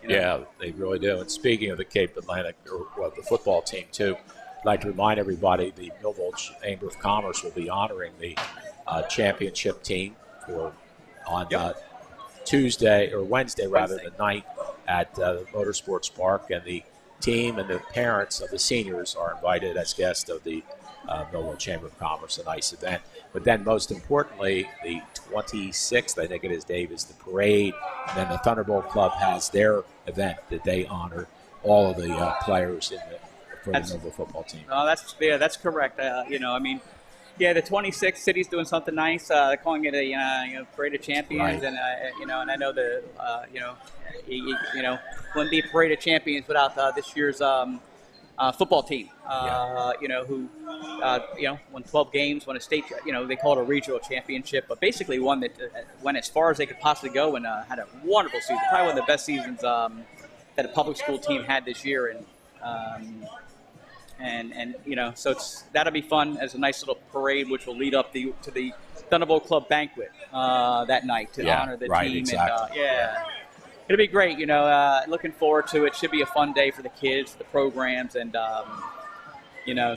yeah, they really do. And speaking of the Cape Atlantic, the football team too, I'd like to remind everybody the Millville Chamber of Commerce will be honoring the championship team on Wednesday, the night at the Motorsports Park, and the team and the parents of the seniors are invited as guests of the Millville Chamber of Commerce. A nice event. But then most importantly, the 26th, I think it is, Dave, is the parade. And then the Thunderbolt Club has their event that they honor all of the players for the Millville football team. Oh, that's correct. The 26th city's doing something nice. They're calling it a parade of champions, right. And and I know wouldn't be a parade of champions without this year's football team. Who won 12 games, won a state. They call it a regional championship, but basically one that went as far as they could possibly go and had a wonderful season. Probably one of the best seasons that a public school team had this year, and and so that'll be fun as a nice little parade, which will lead up to the Thunderbolt Club banquet that night to honor the team. Exactly. And it'll be great. Looking forward to it. Should be a fun day for the kids, the programs, and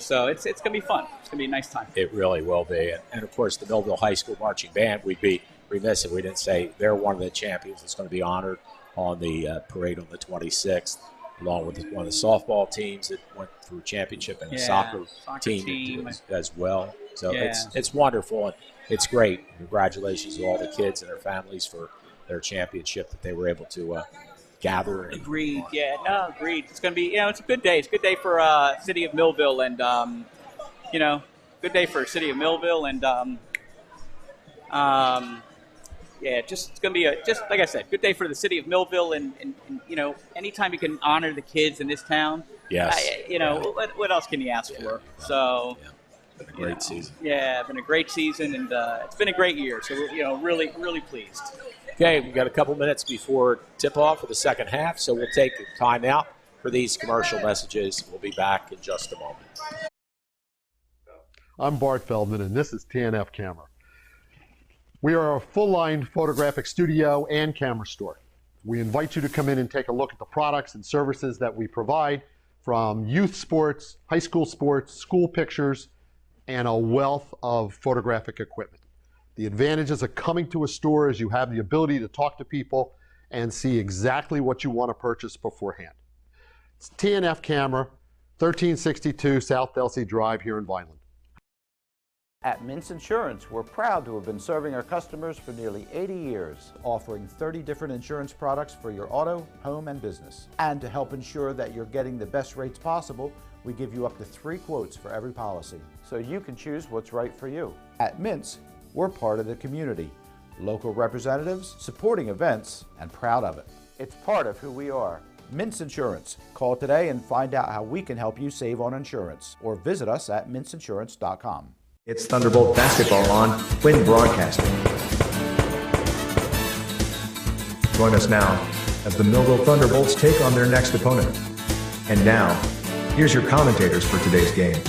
so it's gonna be fun. It's gonna be a nice time. It really will be, and of course the Millville High School marching band. We'd be remiss if we didn't say they're one of the champions that's going to be honored on the parade on the 26th, along with one of the softball teams that went through championship and the soccer team as well. So it's wonderful and it's great. Congratulations to all the kids and their families for their championship that they were able to gather. Agreed. Agreed. It's going to be, it's a good day. It's a good day for City of Millville and, good day for City of Millville and, it's going to be just like I said, good day for the City of Millville and anytime you can honor the kids in this town. Yes. What else can you ask for? So. Been a great season. Yeah, been a great season, and it's been a great year. So we're really, really pleased. Okay, we've got a couple minutes before tip-off for the second half, so we'll take a time out for these commercial messages. We'll be back in just a moment. I'm Bart Feldman, and this is TNF Camera. We are a full-line photographic studio and camera store. We invite you to come in and take a look at the products and services that we provide, from youth sports, high school sports, school pictures, and a wealth of photographic equipment. The advantages of coming to a store is you have the ability to talk to people and see exactly what you want to purchase beforehand. It's TNF Camera, 1362 South Delsey Drive here in Vineland. At Mintz Insurance, we're proud to have been serving our customers for nearly 80 years, offering 30 different insurance products for your auto, home, and business. And to help ensure that you're getting the best rates possible, we give you up to 3 quotes for every policy, so you can choose what's right for you. At Mintz, we're part of the community, local representatives, supporting events, and proud of it. It's part of who we are. Mintz Insurance. Call today and find out how we can help you save on insurance, or visit us at mintzinsurance.com. It's Thunderbolt basketball on Quinn Broadcasting. Join us now as the Millville Thunderbolts take on their next opponent. And now, here's your commentators for today's game.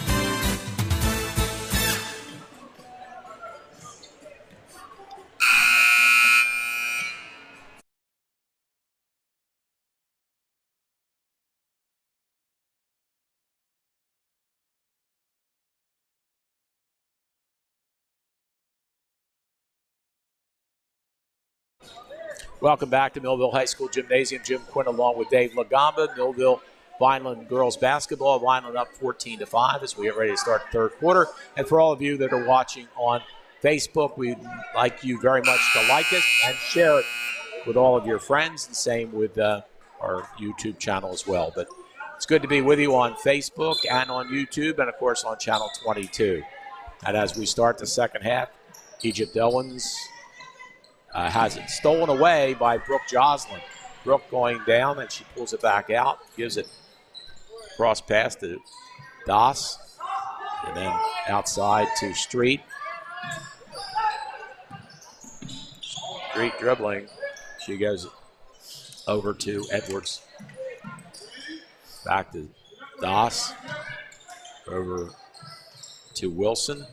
Welcome back to Millville High School Gymnasium. Jim Quinn along with Dave Lagamba. Millville Vineland girls basketball. Vineland up 14-5 as we get ready to start the third quarter. And for all of you that are watching on Facebook, we'd like you very much to like us and share it with all of your friends. And same with our YouTube channel as well. But it's good to be with you on Facebook and on YouTube and, of course, on Channel 22. And as we start the second half, Egypt Owens has it stolen away by Brooke Joslin. Brooke going down, and she pulls it back out, gives it cross pass to Das, and then outside to Street. Street dribbling. She goes over to Edwards. Back to Das. Over to Wilson.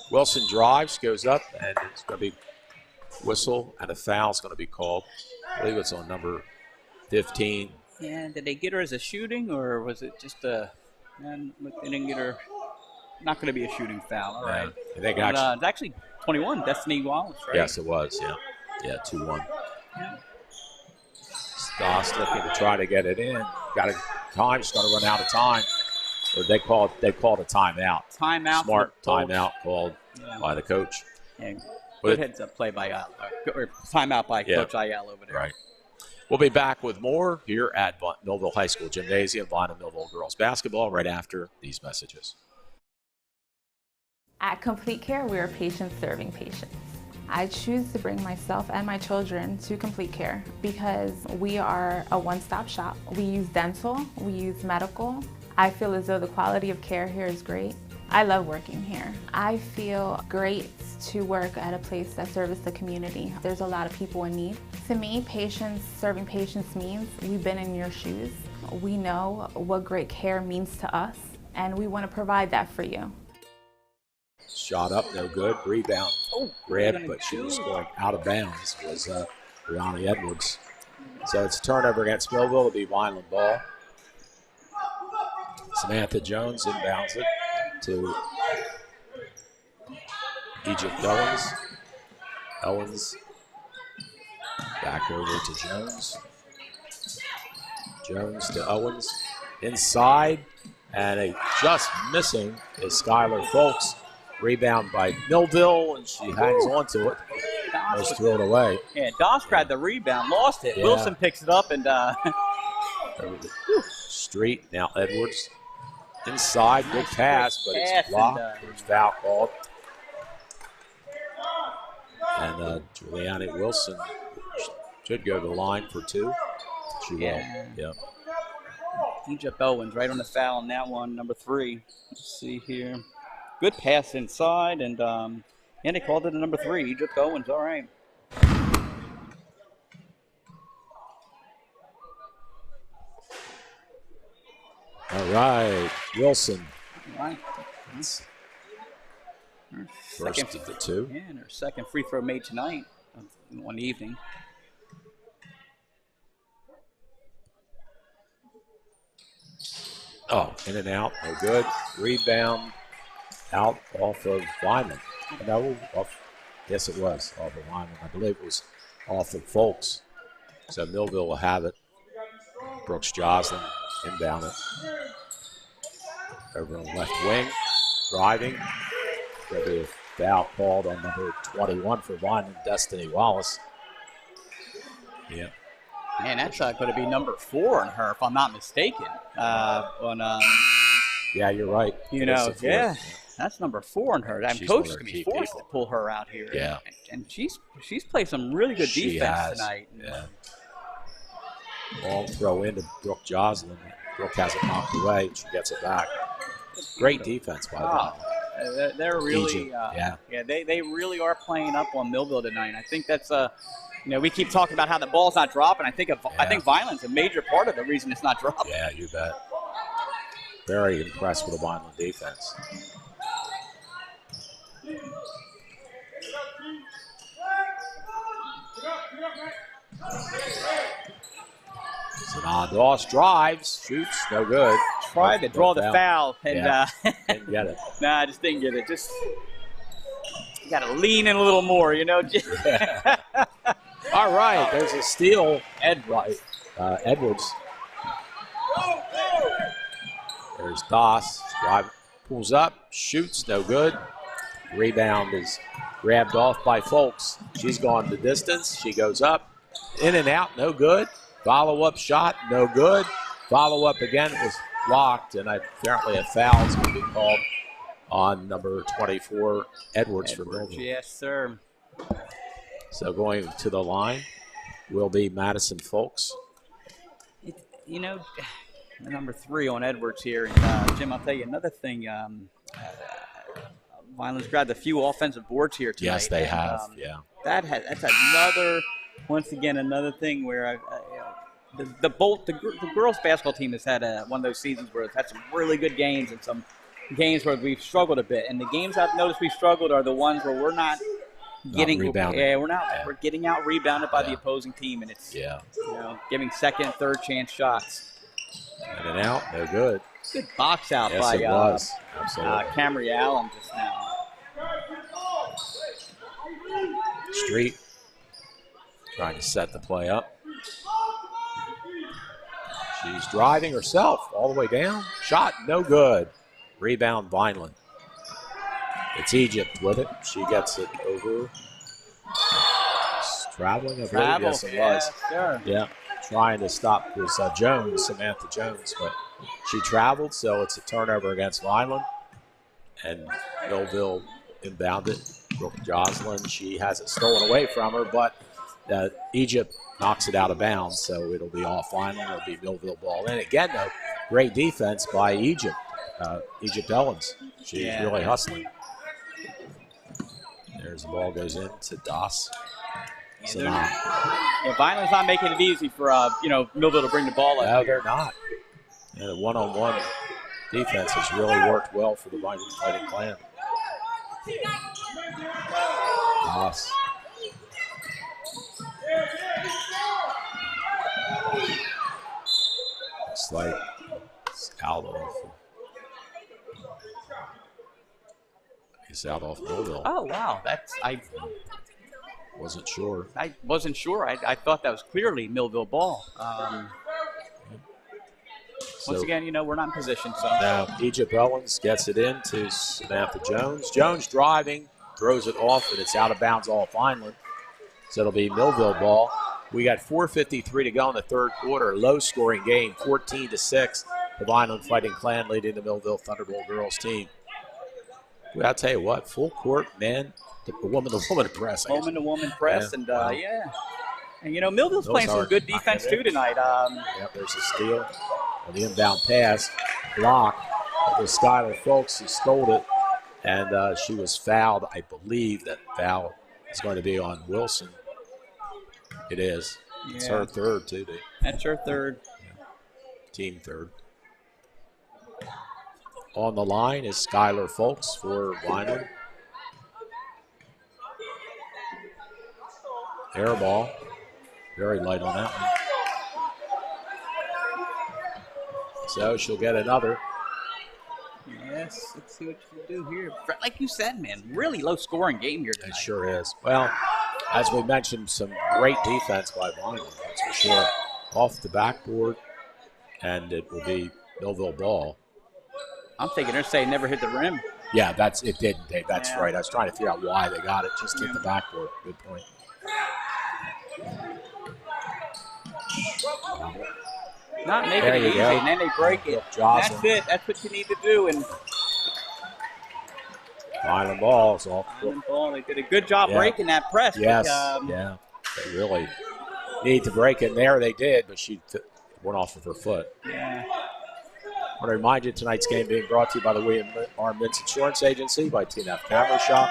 Wilson drives, goes up, and it's going to be whistle, and a foul is going to be called. I believe it's on number 15. Yeah, did they get her as a shooting, or was it just a? They didn't get her. Not going to be a shooting foul. All right. I think it's actually 21, Destiny Wallace, right? Yes, it was. Yeah, 2-1. Yeah. Stoss looking to try to get it in. Got a time. She's going to run out of time. Or they called a timeout. Timeout. Smart timeout called by the coach. Yeah. Good heads up play by or timeout by Coach Ayala over there. Right. We'll be back with more here at Millville High School Gymnasium, Vineland Millville girls basketball, right after these messages. At Complete Care, we are patients serving patients. I choose to bring myself and my children to Complete Care because we are a one-stop shop. We use dental, we use medical. I feel as though the quality of care here is great. I love working here. I feel great to work at a place that serves the community. There's a lot of people in need. To me, patients serving patients means we've been in your shoes. We know what great care means to us. and we want to provide that for you. Shot up, no good. Rebound. Grabbed, but she was going out of bounds. Was Brianna Edwards. So it's a turnover against Millville. It'll be Vineland ball. Samantha Jones inbounds it to Egypt Owens. Owens back over to Jones. Jones to Owens. Inside, and just missing is Skylar Folks. Rebound by Millville, and she hangs on to it. Just threw it away. Yeah, Doss grabbed the rebound, lost it. Yeah. Wilson picks it up, and Street, now Edwards. Inside, good pass, but it's blocked. There's foul called. And Juliana Wilson should go to the line for 2. She will. Yep. Egypt Owens right on the foul on that one, number 3. Let's see here. Good pass inside, and they called it a number 3. Egypt Owens, all right. All right, Wilson. All right. First of the 2. Yeah, and her second free throw made tonight, one evening. Oh, in and out, no good. Rebound out off of Vineland. No, yes it was off of Vineland. I believe it was off of Folks. So Millville will have it. Brooks Joslin inbound it. Over on the left wing, driving. There'll be a foul called on number 21 for Vineland, Destiny Wallace. Yeah. Man, that's going to be number 4 on her, if I'm not mistaken. Yeah, you're right. Yeah, that's number 4 on her. That coach is going to be forced to pull her out here. Yeah. And she's played some really good defense tonight. Yeah. Long throw into Brooke Joslin. Brooke has it knocked away. She gets it back. Great defense by them. They're really, they really are playing up on Millville tonight. I think that's we keep talking about how the ball's not dropping. I think Vineland's a major part of the reason it's not dropping. Yeah, you bet. Very impressed with the Vineland defense. Sanaa Doss drives, shoots, no good. Tried to draw the foul, and didn't get it. Nah, I just didn't get it. Just you got to lean in a little more, All right, there's a steal. Edwards. There's Doss. Pulls up, shoots, no good. Rebound is grabbed off by Folks. She's gone the distance. She goes up, in and out, no good. Follow-up shot, no good. Follow-up again was blocked, and apparently a foul is going to be called on number 24, Edwards for Millville. Yes, sir. So going to the line will be Madison Folks. Number 3 on Edwards here. And, Jim, I'll tell you another thing. Vineland's grabbed a few offensive boards here tonight. Yes, they have, That's another thing where the girls basketball team has had one of those seasons where it's had some really good games and some games where we've struggled a bit. And the games I've noticed we've struggled are the ones where we're not getting rebounded. Yeah, we're getting out rebounded by the opposing team, and it's giving second and third chance shots. In and out, no good. Good box out by it was. Absolutely. Camry Allen just now. Street trying to set the play up. She's driving herself all the way down. Shot, no good. Rebound, Vineland. It's Egypt with it. She gets it over. Traveling, I believe. Yes, it was. Sure. Yeah, trying to stop was Samantha Jones, but she traveled, so it's a turnover against Vineland. And Millville inbounded. Brooke Joslin, she has it stolen away from her, but Egypt knocks it out of bounds, so it'll be off Vineland. It'll be Millville ball in. Again, though, great defense by Egypt. Egypt Owens. She's really hustling. There's the ball goes in to Doss. Vineland's not making it easy for Millville to bring the ball up. No, they're not. And a one-on-one defense has really worked well for the Vineland Fighting Clan. Yes. Looks like it's out off. He's out off Millville. Oh, wow. I wasn't sure. I thought that was clearly Millville ball. Once again, we're not in position. So now Egypt Owens gets it in to Samantha Jones. Jones driving, throws it off, and it's out of bounds all Vineland. So it'll be Millville ball. We got 4:53 to go in the third quarter. Low-scoring game, 14-6. The Vineland Fighting Clan leading the Millville Thunderbolt girls team. Well, I'll tell you what, full court, man, the woman-to-woman press. Woman-to-woman press, yeah. And wow. yeah. And, Millville's playing some good defense, too, tonight. Yep, there's a steal. And the inbound pass, block. It was Skylar Folks who stole it, and she was fouled. I believe that foul is going to be on Wilson. It is. Yeah. It's her third, too. That's her third. Yeah. Team third. On the line is Skylar Folks for Vineland. Air ball. Very light on that one. So she'll get another. Yes, let's see what you can do here. Like you said, man, really low-scoring game here tonight. It sure is. Well, as we mentioned, some great defense by Vineland, that's for sure. Off the backboard, and it will be Millville ball. I'm thinking they're saying never hit the rim. Yeah, it didn't, Dave. That's right. I was trying to figure out why they got it. Just hit the backboard. Good point. Not making it easy, and then they break it. That's it. That's what you need to do. And Vineland ball is off. Vineland ball. They did a good job breaking that press. Yes, yeah. They really need to break it. And there they did, but she went off with her foot. Yeah. I want to remind you tonight's game being brought to you by the William R. Mintz Insurance Agency, by TNF Camera Shop,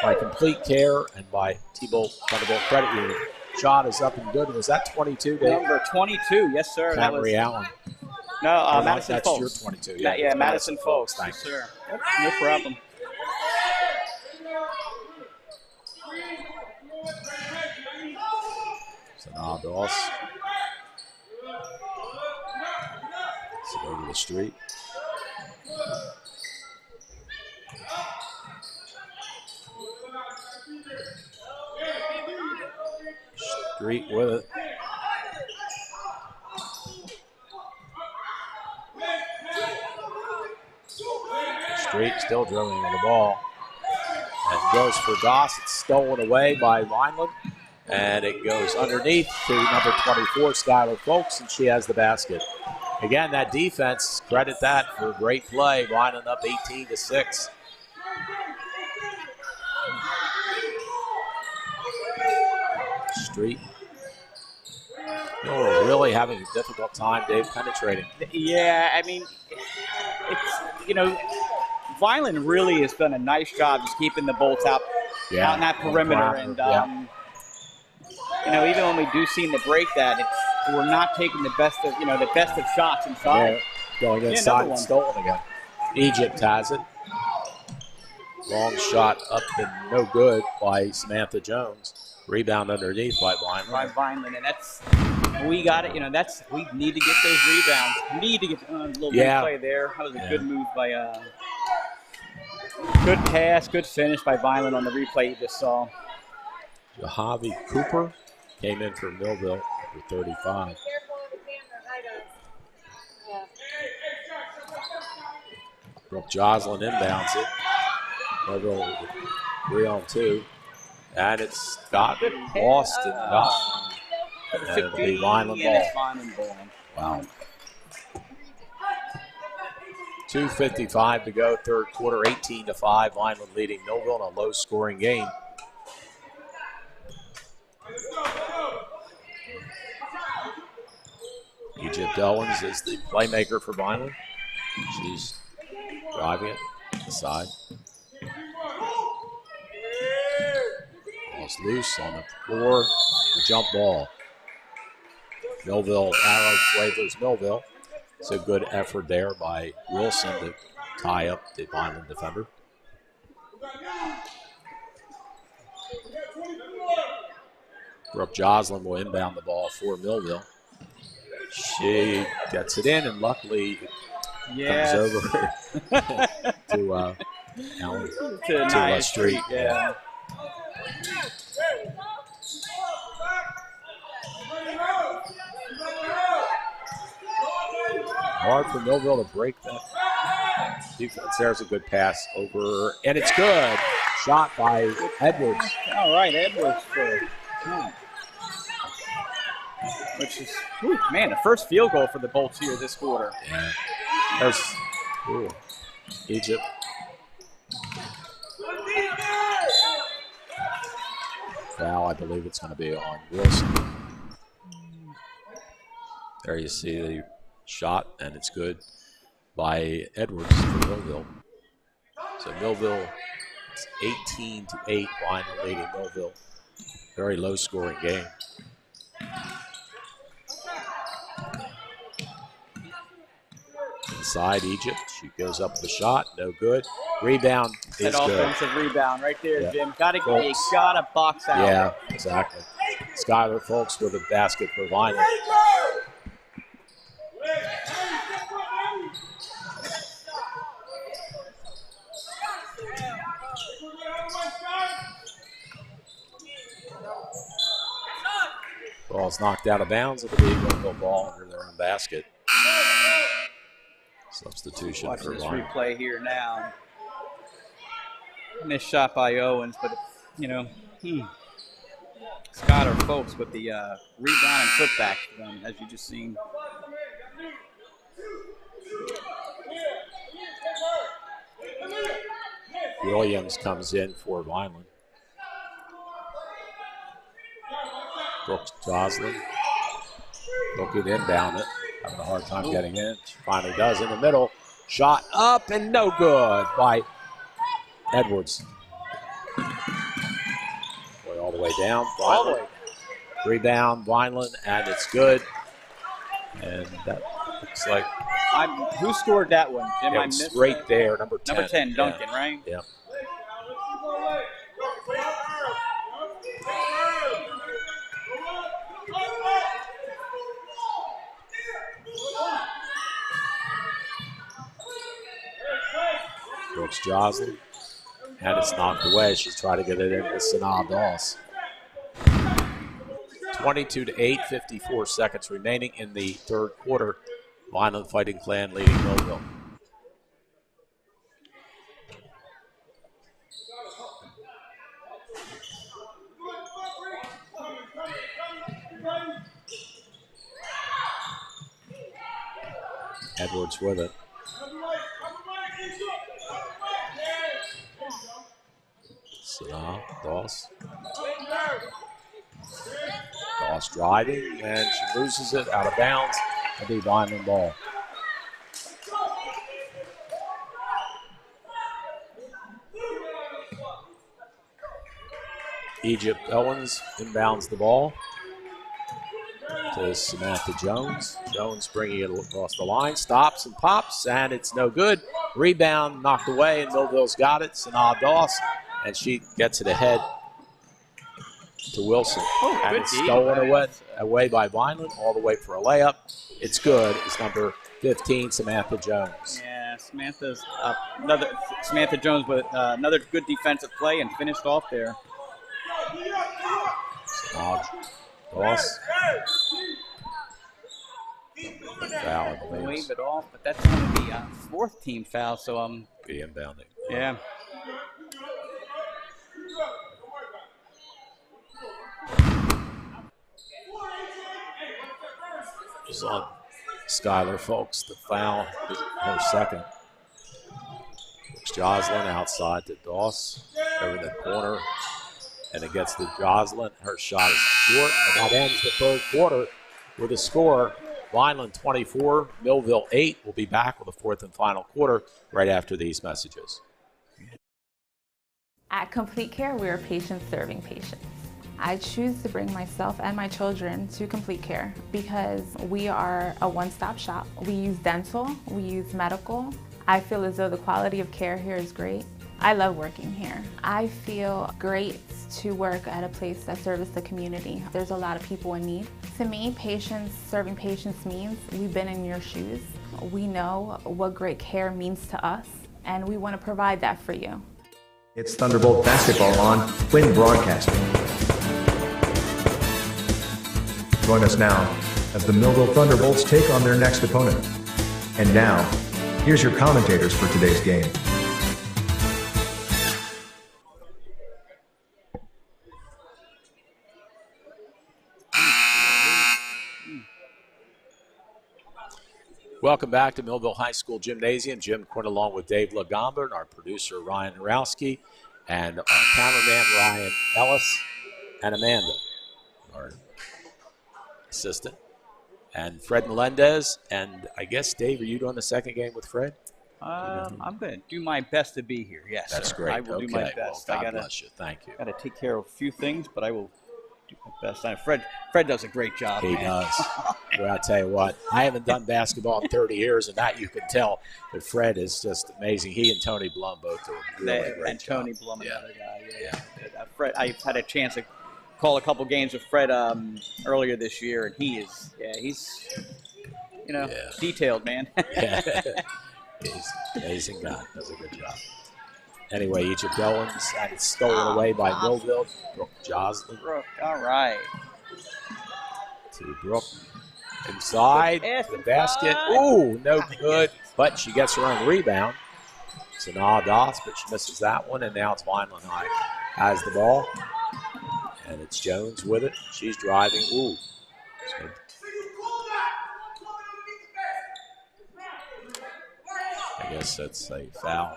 by Complete Care, and by T-Bolt Thunderbolt Credit Union. Shot is up and good. Was that 22, Dave? Number 22, yes, sir. Camry Allen. No, Madison Folks. That's your 22. Yeah, Madison Folks. Thank you. Sir. Yep, no problem. Sanaa Doss. So over the street. Street with it. Street still dribbling with the ball. And goes for Doss. It's stolen away by Vineland. And it goes underneath to number 24, Skylar Folks, and she has the basket. Again, that defense, credit that for great play. Vineland up 18-6. Street. We're really having a difficult time, Dave, penetrating. Yeah, I mean, it's, Vineland really has done a nice job just keeping the Bolts out in that perimeter. And, even when we do seem to break that, we're not taking the best of shots inside. Going inside and stolen again. Egypt has it. Long shot up and no good by Samantha Jones. Rebound underneath by Vineland. And we got it. We need to get those rebounds. Need to get a little play there. That was a good move by good pass, good finish by Vineland on the replay you just saw. Jahavi Cooper came in for Millville for 35. Brooke Joslin inbounds it. Millville 3-on-2. And it's got lost and got. And it'll be Vineland ball. Wow. 2:55 to go, third quarter, 18-5. Vineland leading Millville in a low-scoring game. Egypt Owens is the playmaker for Vineland. She's driving it inside. Ball's loose on the floor. The jump ball. Millville arrow flavors Millville. It's a good effort there by Wilson to tie up the Vineland defender. Brooke Joslin will inbound the ball for Millville. She gets it in, and luckily comes over to Allen, to Street. Yeah. Hard for Millville to break that defense. There's a good pass over, and it's good. Shot by Edwards. All right, Edwards for which is, man, the first field goal for the Bolts here this quarter. Yeah. There's Egypt. Foul, I believe it's going to be on Wilson. There you see the shot, and it's good by Edwards for Millville. So Millville, it's 18-8, Vineland leading Millville. Very low-scoring game. Inside Egypt, she goes up with the shot, no good. Rebound is that good. Offensive rebound right there, Yeah. Jim. You gotta box out. Yeah, exactly. Skylar Folks with a basket for Vineland. Ball's knocked out of bounds. It'll be a Millville ball under their own basket. Substitution Watch for this Vineland. replay here now. Missed shot by Owens, but Skylar Folks with the rebound and putback for them, as you just seen. Williams comes in for Vineland. Brooks Joslin looking inbound it, having a hard time getting in. She finally does in the middle. Shot up and no good by Edwards. Boy, all the way down. Vineland. Rebound, Vineland, and it's good. And that looks like. Who scored that one, Jim? It I was missed right that. there, number 10. Number 10, Duncan, right? Yeah. Brooks Joslin, and it's knocked away. She's trying to get it into Sanaa Doss. 22-8, 54 seconds remaining in the third quarter. Vineland Fighting Clan leading Millville. Edwards with it. Sanaa Doss. Doss driving, and she loses it out of bounds. It'll be Vineland ball. Egypt Owens inbounds the ball to Samantha Jones. Jones bringing it across the line, stops and pops, and it's no good. Rebound knocked away, and Millville's got it. Sanaa Doss, and she gets it ahead to Wilson. And it's stolen away by Vineland, all the way for a layup. It's good. It's number 15, Samantha Jones. Yeah, Samantha Jones with another good defensive play and finished off there. Doss. Foul, I believe. Wave it off, but that's going to be a fourth team foul, so be inbounding. Yeah. It's on Skylar Folks to foul her second. Brooks Joslin outside to Doss over the corner, and it gets to Joslin. Her shot is short, and that ends the third quarter with a score. Vineland 24, Millville 8. We'll be back with the fourth and final quarter right after these messages. At Complete Care, we are patients serving patients. I choose to bring myself and my children to complete care because we are a one-stop shop. We use dental, we use medical. I feel as though the quality of care here is great. I love working here. I feel great to work at a place that serves the community. There's a lot of people in need. To me, serving patients means we've been in your shoes. We know what great care means to us, and we want to provide that for you. It's Thunderbolt basketball on Quinn Broadcasting. Join us now as the Millville Thunderbolts take on their next opponent. And now, here's your commentators for today's game. Welcome back to Millville High School Gymnasium. Jim Quinn along with Dave Lagomber, our producer Ryan Horowski, and our cameraman Ryan Ellis, and Amanda, our assistant, and Fred Melendez. And I guess, Dave, are you doing the second game with Fred? I'm going to do my best to be here, yes. That's great. I will do my best. Well, God bless you. Thank you. Got to take care of a few things, but I will do my best. Fred does a great job. He does. Well, I'll tell you what, I haven't done basketball in 30 years, and that you can tell that Fred is just amazing. He and Tony Blum both do a really great and job. Tony Blum, another guy. Fred, I've had a chance to call a couple games with Fred earlier this year, and he's detailed, man. Yeah. He's an amazing guy. Does a good job. Anyway, Egypt Owens, and it's stolen away by Millville. Brooke Joslin. Brooke, all right. To Brooke. Inside the basket. Ooh, no good. But she gets her own rebound. Sanaa Doss, but she misses that one. And now it's Vineland High has the ball. And it's Jones with it. She's driving. Ooh. So I guess that's a foul.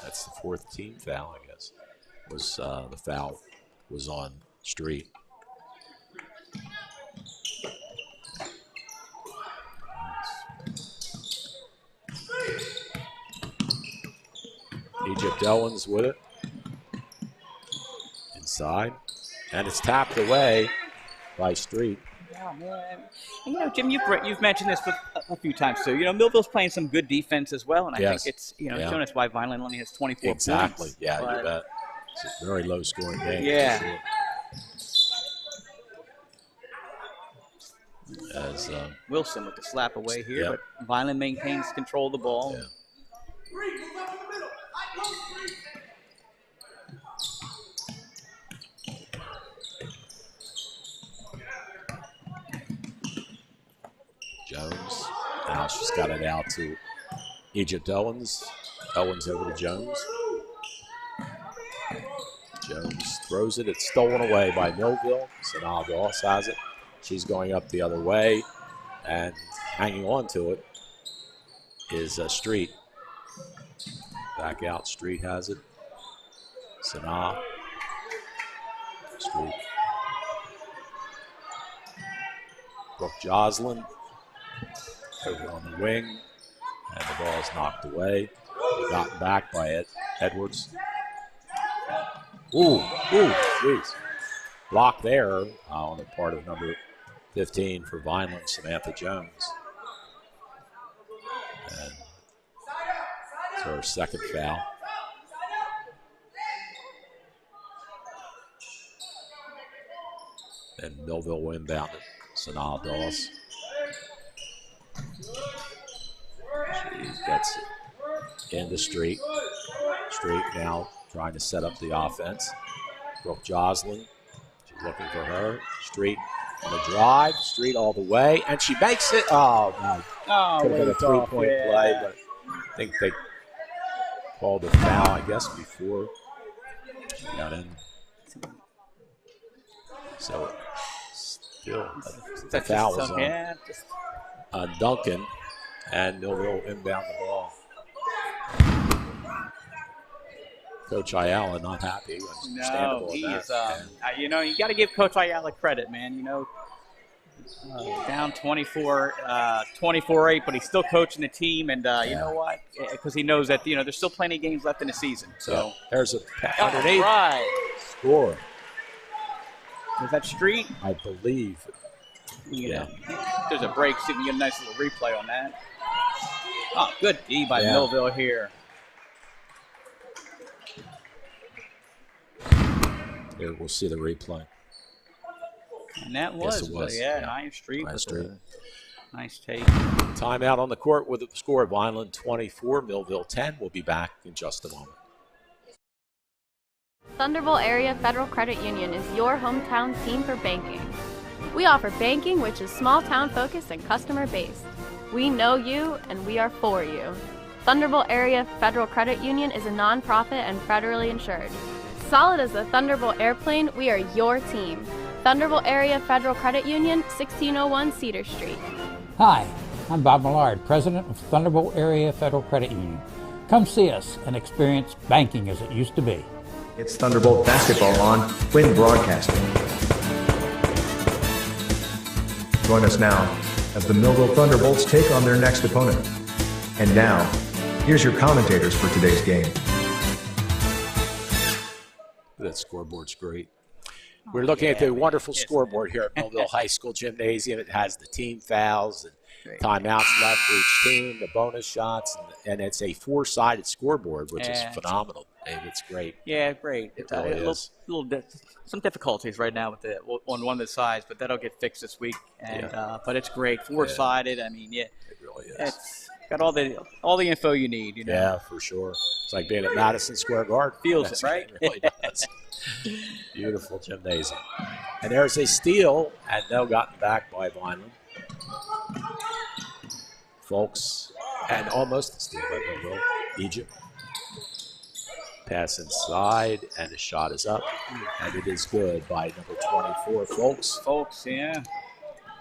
That's the fourth team foul, I guess. Was the foul was on Street. Egypt Owens with it. Inside. And it's tapped away by Street. Oh, man. And, Jim, you've mentioned this a few times, too. Millville's playing some good defense as well, and I think it's, showing us why Vineland only has 24 points. Exactly. Yeah, you bet. It's a very low-scoring game. Yeah. Sure. As Wilson with the slap away here, but Vineland maintains control of the ball. Yeah. Jones. Now she's got it out to Egypt Owens. Owens over to Jones. Jones throws it. It's stolen away by Millville. Sanaa Doss has it. She's going up the other way. And hanging on to it is Street. Back out. Street has it. Sanaa. Street. Brooke Joslin. Over on the wing, and the ball is knocked away. Gotten back by Edwards. Ooh, jeez. Block there on the part of number 15 for Vineland, Samantha Jones. And it's her second foul. And Millville will inbound it. Sanaa Doss. She gets it into Street. Street now trying to set up the offense. Brooke Joslin, she's looking for her. Street on the drive. Street all the way, and she makes it. Oh, no. Could have been a three-point play, but I think they called a foul, I guess, before she got in. So still, the foul was on Duncan. And Millville inbound the ball. Coach Ayala not happy. No, he is. You got to give Coach Ayala credit, man. Down 24-8, but he's still coaching the team, and you know what? Because he knows that there's still plenty of games left in the season. So there's a underneath. Right. Score. Was that Street? I believe. There's a break. See if we can get a nice little replay on that. Oh, good D by Millville here. Here, we'll see the replay. And that was, nice Street. Nice take. Timeout on the court with the score of Vineland 24, Millville 10. We'll be back in just a moment. Thunderbolt Area Federal Credit Union is your hometown team for banking. We offer banking which is small town focused and customer based. We know you and we are for you. Thunderbolt Area Federal Credit Union is a nonprofit and federally insured. Solid as a Thunderbolt airplane, we are your team. Thunderbolt Area Federal Credit Union, 1601 Cedar Street. Hi, I'm Bob Millard, President of Thunderbolt Area Federal Credit Union. Come see us and experience banking as it used to be. It's Thunderbolt basketball on Quinn Broadcasting. Join us now as the Millville Thunderbolts take on their next opponent. And now, here's your commentators for today's game. That scoreboard's great. We're looking at the wonderful scoreboard here at Millville High School Gymnasium. It has the team fouls and timeouts left for each team, the bonus shots, and it's a four-sided scoreboard, which is phenomenal. Dave, it's great. Yeah, great. It really is. Some difficulties right now with on one of the sides, but that'll get fixed this week. And but it's great, four-sided. I mean, it really is. It's got all the info you need. Yeah, for sure. It's like being at Madison Square Garden. Feels it, right? It really does. Beautiful gymnasium. And there's a steal, and now gotten back by Vineland. Folks, and almost a steal by Millville. Egypt. Pass inside, and the shot is up. And it is good by number 24, Folks. Folks, yeah.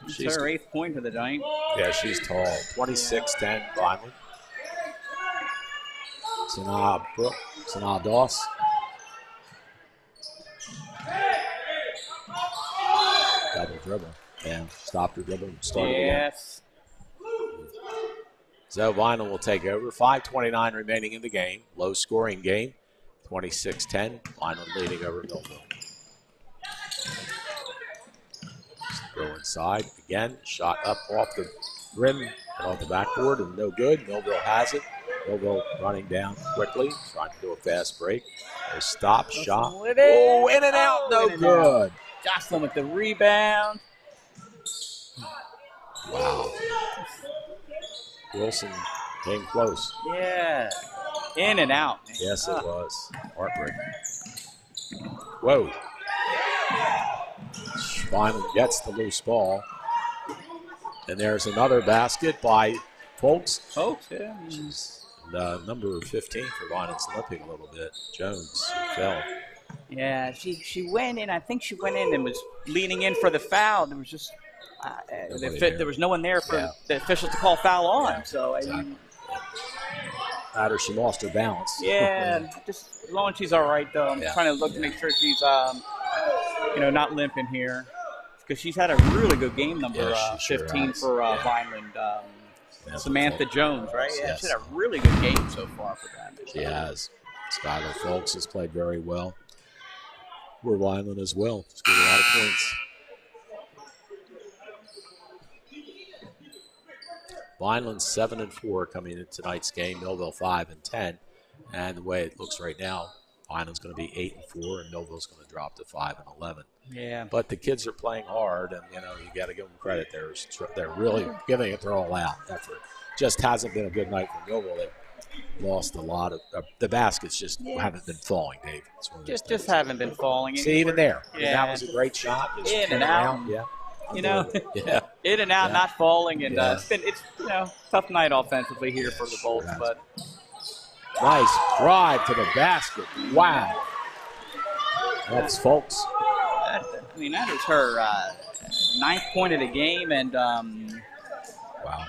She's her 8th point of the night. Yeah, she's tall. 26-10, Vineland. Sanaa Doss. Double dribble. And stopped her dribble and started again. So Vineland will take over. 5:29 remaining in the game. Low scoring game. 26-10. Vineland leading over Millville. Go inside again. Shot up off the rim and off the backboard and no good. Millville has it. Millville running down quickly, trying to do a fast break. A stop shot. Oh, in and out, no good. Jocelyn with the rebound. Wow. Wilson came close. Yeah. In and out. Man. Yes, it was. Heartbreaking. Whoa. Vineland gets the loose ball. And there's another basket by Folks. Folks, yeah. Number 15 for Vineland's limping a little bit. Jones fell. Yeah, she went in. I think she went in and was leaning in for the foul. There was just there was no one there for the official to call foul on. Yeah, so exactly. Matter she lost her balance. Yeah, just as long as she's all right though. I'm trying to look to make sure she's not limping here because she's had a really good game. Number 15 for Vineland. Samantha Jones, right? Yeah, she's had a really good game so far for them. She has. Skylar Folks has played very well. We're Vineland as well. She's got a lot of points. Vineland 7-4 coming into tonight's game. Millville 5-10. And the way it looks right now, Vineland's going to be 8-4, and Millville's going to drop to 5-11. Yeah. But the kids are playing hard, and you got to give them credit. They're really giving it their all-out effort. Just hasn't been a good night for Millville. They've lost a lot of the baskets. Just haven't been falling, Dave. Just haven't been falling. See, even there. Yeah. That was a great shot. Just in and out. Yeah. In and out, not falling, and it's tough night offensively here for the Bolts, but nice drive to the basket. Wow. That's Folks. That is her 9th point of the game, and wow.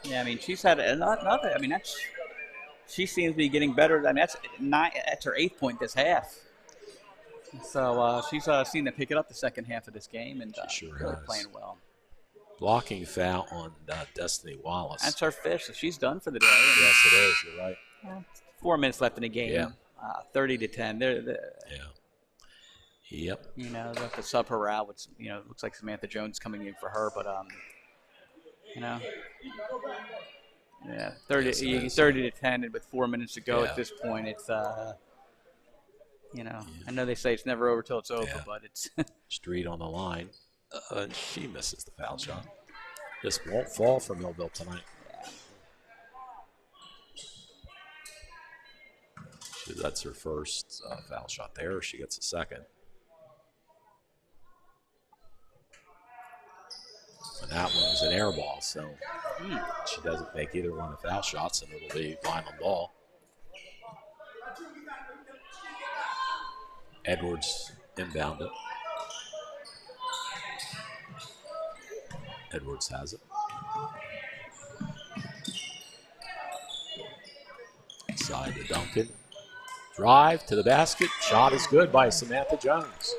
Yeah, she's had another. She seems to be getting better. That's her 8th point this half. So she's seen them pick it up the second half of this game, and sure really has. playing well. Blocking foul on Destiny Wallace. That's her fish. So she's done for the day. Yes, it is. You're right. 4 minutes left in the game. Yeah. 30-10. Yeah. Yep. You know, the sub her out. Which, you know, looks like Samantha Jones coming in for her, but you know, yeah, 30-10, and with 4 minutes to go at this point, it's you know, I know they say it's never over till it's over, but it's Street on the line, and she misses the foul shot. This won't fall for Millville tonight. That's her first foul shot there. She gets a second. And that one was an air ball, so she doesn't make either one of foul shots, and it'll be final ball. Edwards inbound it. Edwards has it. Side to Duncan. Drive to the basket. Shot is good by Samantha Jones.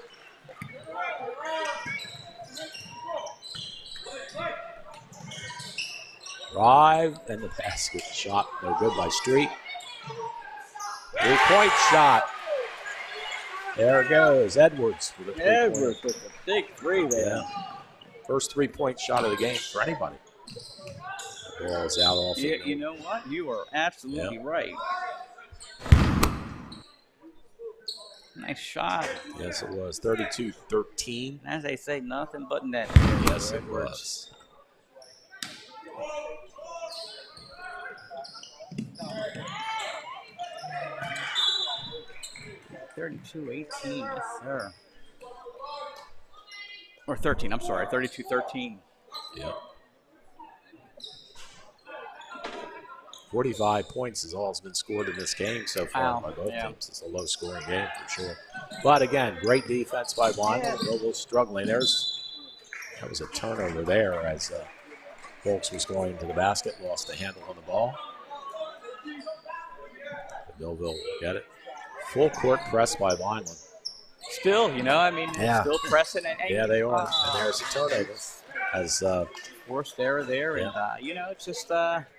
Drive and the basket. Shot no good by Street. 3-point shot. There it goes. Edwards with a 3-point. Edwards with a big three there. Yeah. First 3-point shot of the game for anybody. The ball is out off. You know what? You are absolutely right. Nice shot. Yes, it was. 32-13. As they say, nothing but net. Yes, it was. $32-18, yes, sir. Or 13, I'm sorry, 32-13. Yep. 45 points is all that's been scored in this game so far by both teams. It's a low-scoring game for sure. But again, great defense by Vineland. Millville struggling. That was a turnover there as Folks was going to the basket, lost the handle on the ball. Millville get it. Full court press by Vineland. Still, you know, I mean, still pressing. Yeah, they are. And there's a turnover. As forced error there, and you know, it's just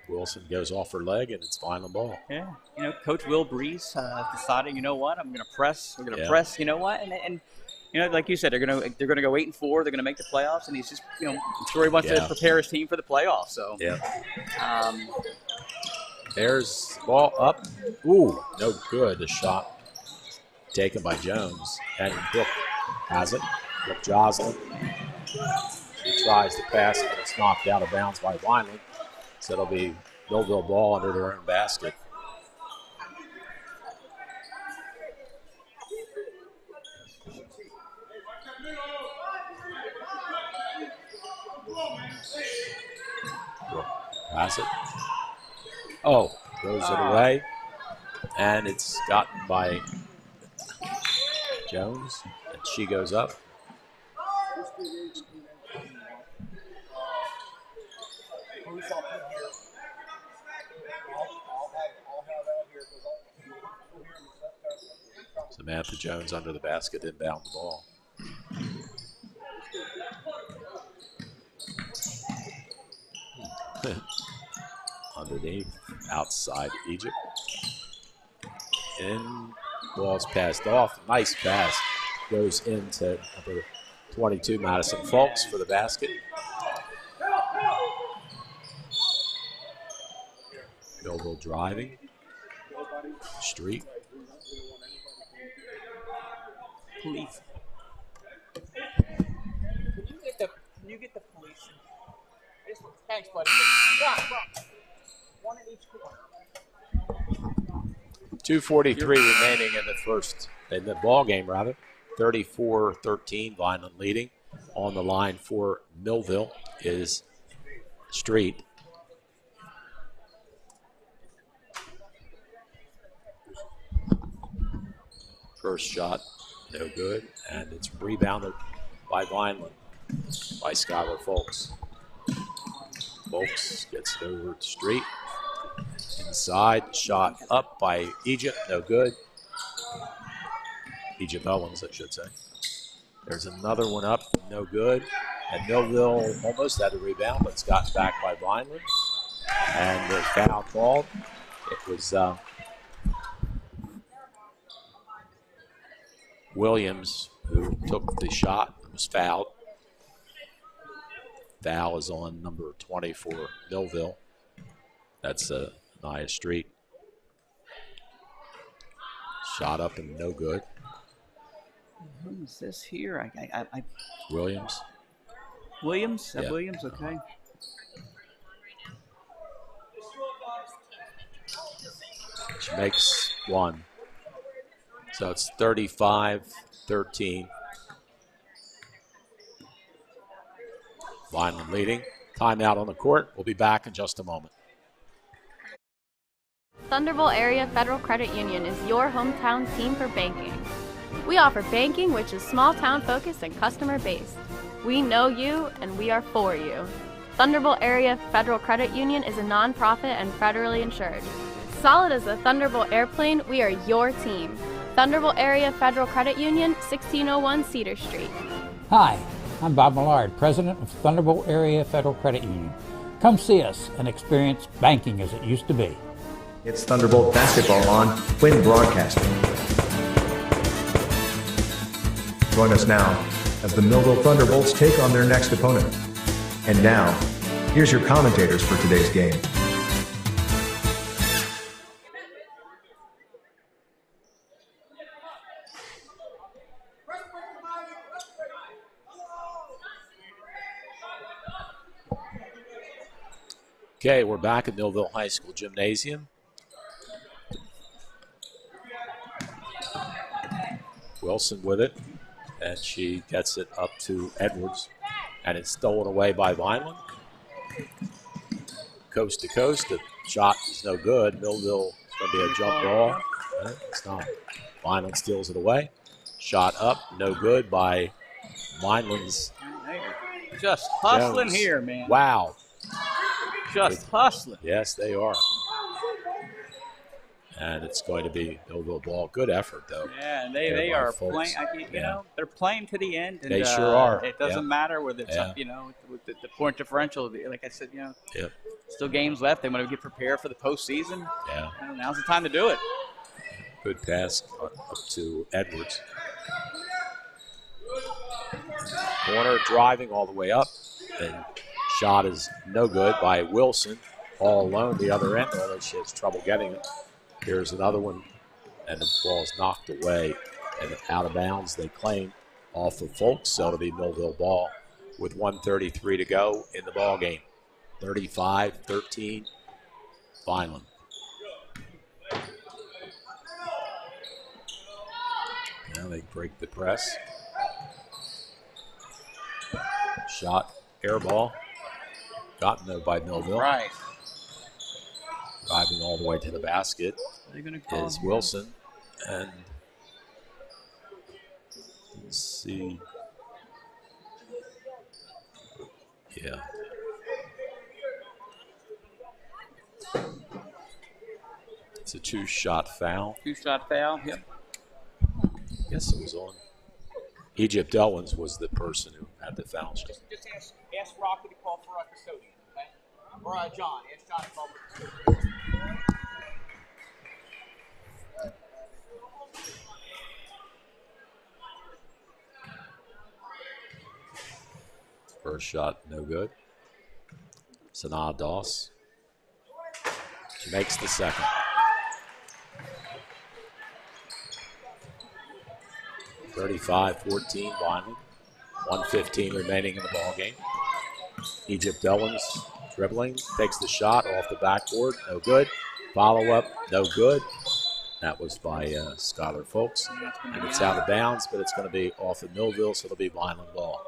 Wilson goes off her leg, and it's final ball. Yeah, you know, Coach Will Breeze decided, you know what, I'm going to press. We're going to press. You know what, and you know, like you said, they're going to go 8-4. They're going to make the playoffs, and he's just, you know, I'm sure he wants to prepare his team for the playoffs. So there's the ball up. Ooh, no good. The shot taken by Jones, and Brooke has it. Brooke Joslin. She tries to pass it, but it's knocked out of bounds by Vineland. So it'll be Millville ball under their own basket. Brooke pass it. Oh, throws it away. And it's gotten by Jones, and she goes up. Samantha Jones under the basket, inbound the ball. Underneath, outside Egypt. In, ball's passed off. Nice pass. Goes into number 22, Madison Fulks, for the basket. Millville driving. Street. Police. Can you get the police? Thanks, buddy. One in each corner. 2:43 remaining in the ball game rather. 34-13, Vineland leading. On the line for Millville is Street. First shot, no good, and it's rebounded by Vineland, by Skylar Folks. Folks gets it over to Street. Inside, shot up by Egypt, no good. Egypt Owens, I should say. There's another one up, no good. And Millville almost had a rebound, but it's gotten back by Vineland. And the foul called. It was Williams who took the shot and was fouled. Foul is on number 20 for Millville. That's Nia Street. Shot up and no good. Who is this here? Williams. Williams? Yeah. Williams? Okay. She makes one. So it's 35-13. Vineland leading. Timeout on the court. We'll be back in just a moment. Thunderbolt Area Federal Credit Union is your hometown team for banking. We offer banking which is small town focused and customer based. We know you and we are for you. Thunderbolt Area Federal Credit Union is a nonprofit and federally insured. Solid as a Thunderbolt airplane, we are your team. Thunderbolt Area Federal Credit Union, 1601 Cedar Street. Hi, I'm Bob Millard, President of Thunderbolt Area Federal Credit Union. Come see us and experience banking as it used to be. It's Thunderbolt basketball on Quinn Broadcasting. Join us now as the Millville Thunderbolts take on their next opponent. And now, here's your commentators for today's game. Okay, we're back at Millville High School Gymnasium. Wilson with it, and she gets it up to Edwards, and it's stolen away by Vineland. Coast to coast, the shot is no good. Millville is going to be a jump ball. It's not. Vineland steals it away. Shot up, no good by Vineland's. Just hustling Jones. here, man. Wow. Just hustling. Yes, they are. And it's going to be Millville ball. Good effort, though. Yeah, and they are playing. You know, they're playing to the end. And, they sure are. It doesn't matter whether it's up, you know, with the point differential. Like I said, you know, still games left. They want to get prepared for the postseason. Yeah. And now's the time to do it. Good pass up to Edwards. Corner driving all the way up, and shot is no good by Wilson. All alone the other end, although she has trouble getting it. Here's another one, and the ball's knocked away and out of bounds. They claim off of Folks, so it'll be Millville ball with 1:33 to go in the ball game. 35-13, Vineland. Now they break the press. Shot, air ball. Gotten though by Millville. Right. Driving all the way to the basket is Wilson. And let's see. Yeah. It's a two-shot foul. Two-shot foul, yep. I guess it was on. Egypt Owens was the person who had the foul shot. Just ask Rocky to call for a custodian, okay? Or John, ask John to call for a custodian. First shot, no good. Sanaa Doss. She makes the second. 35-14, Vineland. 1:15 remaining in the ball game. Egypt Owens dribbling, takes the shot off the backboard, no good. Follow up, no good. That was by Skylar Folks. And it's out of bounds, but it's going to be off of Millville, so it'll be Vineland ball.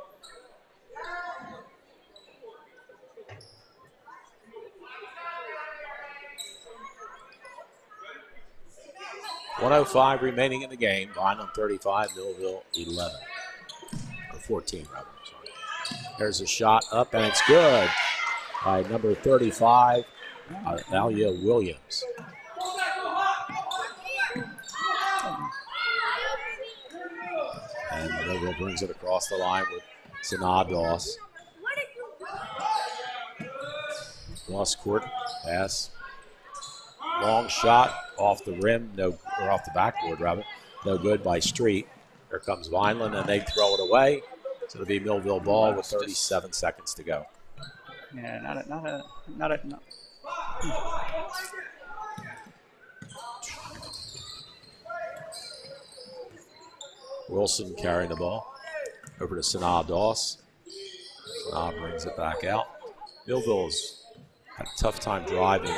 .105 remaining in the game. Vineland 35, Millville 11. Or 14, rather. Sorry. There's a shot up, and it's good by number 35, Alia Williams. Millville brings it across the line with Sanaa Doss. Cross court pass. Long shot off the rim, or off the backboard rather. No good by Street. Here comes Vineland, and they throw it away. So it'll be Millville ball with 37 seconds to go. Yeah, not a. Wilson carrying the ball over to Sanaa Doss. Sanaa brings it back out. Millville's had a tough time driving.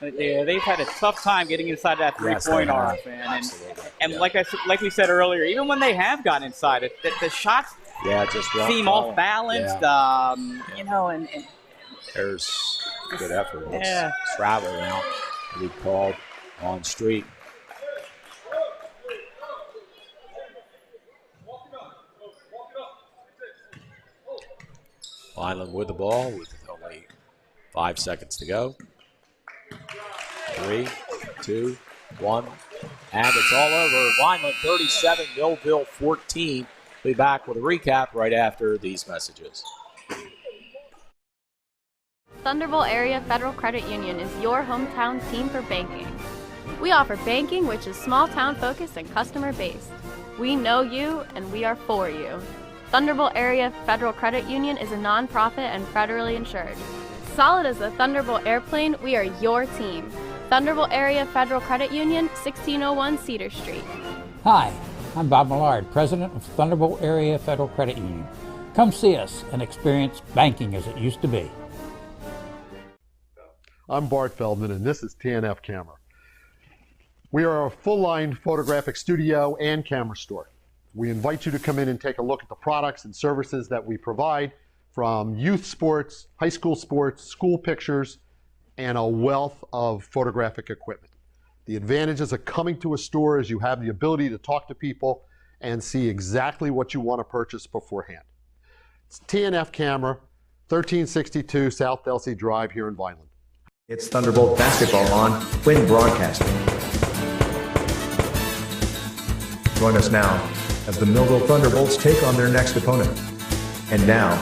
Yeah, they've had a tough time getting inside that three-point arc, man. And like we said earlier, even when they have gotten inside it, the shots just seem off balanced. Yeah. And there's good effort. Travel now. We called on Street. Vineland with the ball with only 5 seconds to go. 3, 2, 1, and it's all over. Vineland 37, Millville 14. We'll be back with a recap right after these messages. Thunderbolt Area Federal Credit Union is your hometown team for banking. We offer banking which is small town focused and customer based. We know you and we are for you. Thunderbolt Area Federal Credit Union is a nonprofit and federally insured. Solid as a Thunderbolt airplane, we are your team. Thunderbolt Area Federal Credit Union, 1601 Cedar Street. Hi, I'm Bob Millard, President of Thunderbolt Area Federal Credit Union. Come see us and experience banking as it used to be. I'm Bart Feldman, and this is TNF Camera. We are a full-line photographic studio and camera store. We invite you to come in and take a look at the products and services that we provide, from youth sports, high school sports, school pictures, and a wealth of photographic equipment. The advantages of coming to a store is you have the ability to talk to people and see exactly what you want to purchase beforehand. It's TNF Camera, 1362 South Delsey Drive here in Vineland. It's Thunderbolt basketball on Quinn Broadcasting. Join us now as the Millville Thunderbolts take on their next opponent. And now,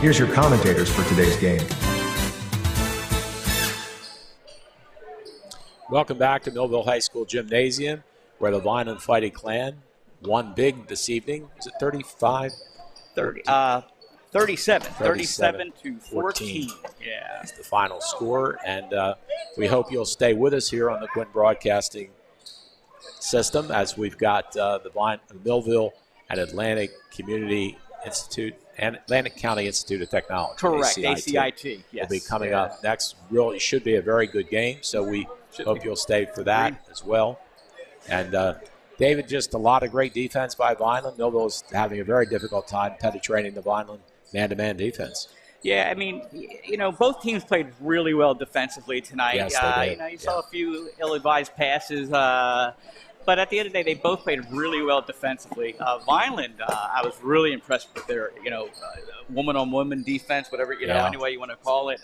here's your commentators for today's game. Welcome back to Millville High School Gymnasium, where the Vineland Fighting Clan won big this evening. Is it 35? 37 to 14. Yeah. That's the final score, and we hope you'll stay with us here on the Quinn Broadcasting system, as we've got the Millville and Atlantic Community Institute and Atlantic County Institute of Technology. Correct, ACIT. Yes. Will be coming up next. Really should be a very good game, so we hope you'll stay for that as well. And David, just a lot of great defense by Vineland. Millville's having a very difficult time penetrating the Vineland man-to-man defense. Yeah, I mean, both teams played really well defensively tonight. Yes, they did. You saw a few ill-advised passes, but at the end of the day, they both played really well defensively. Vineland, I was really impressed with their, woman-on-woman defense, whatever, any way you want to call it.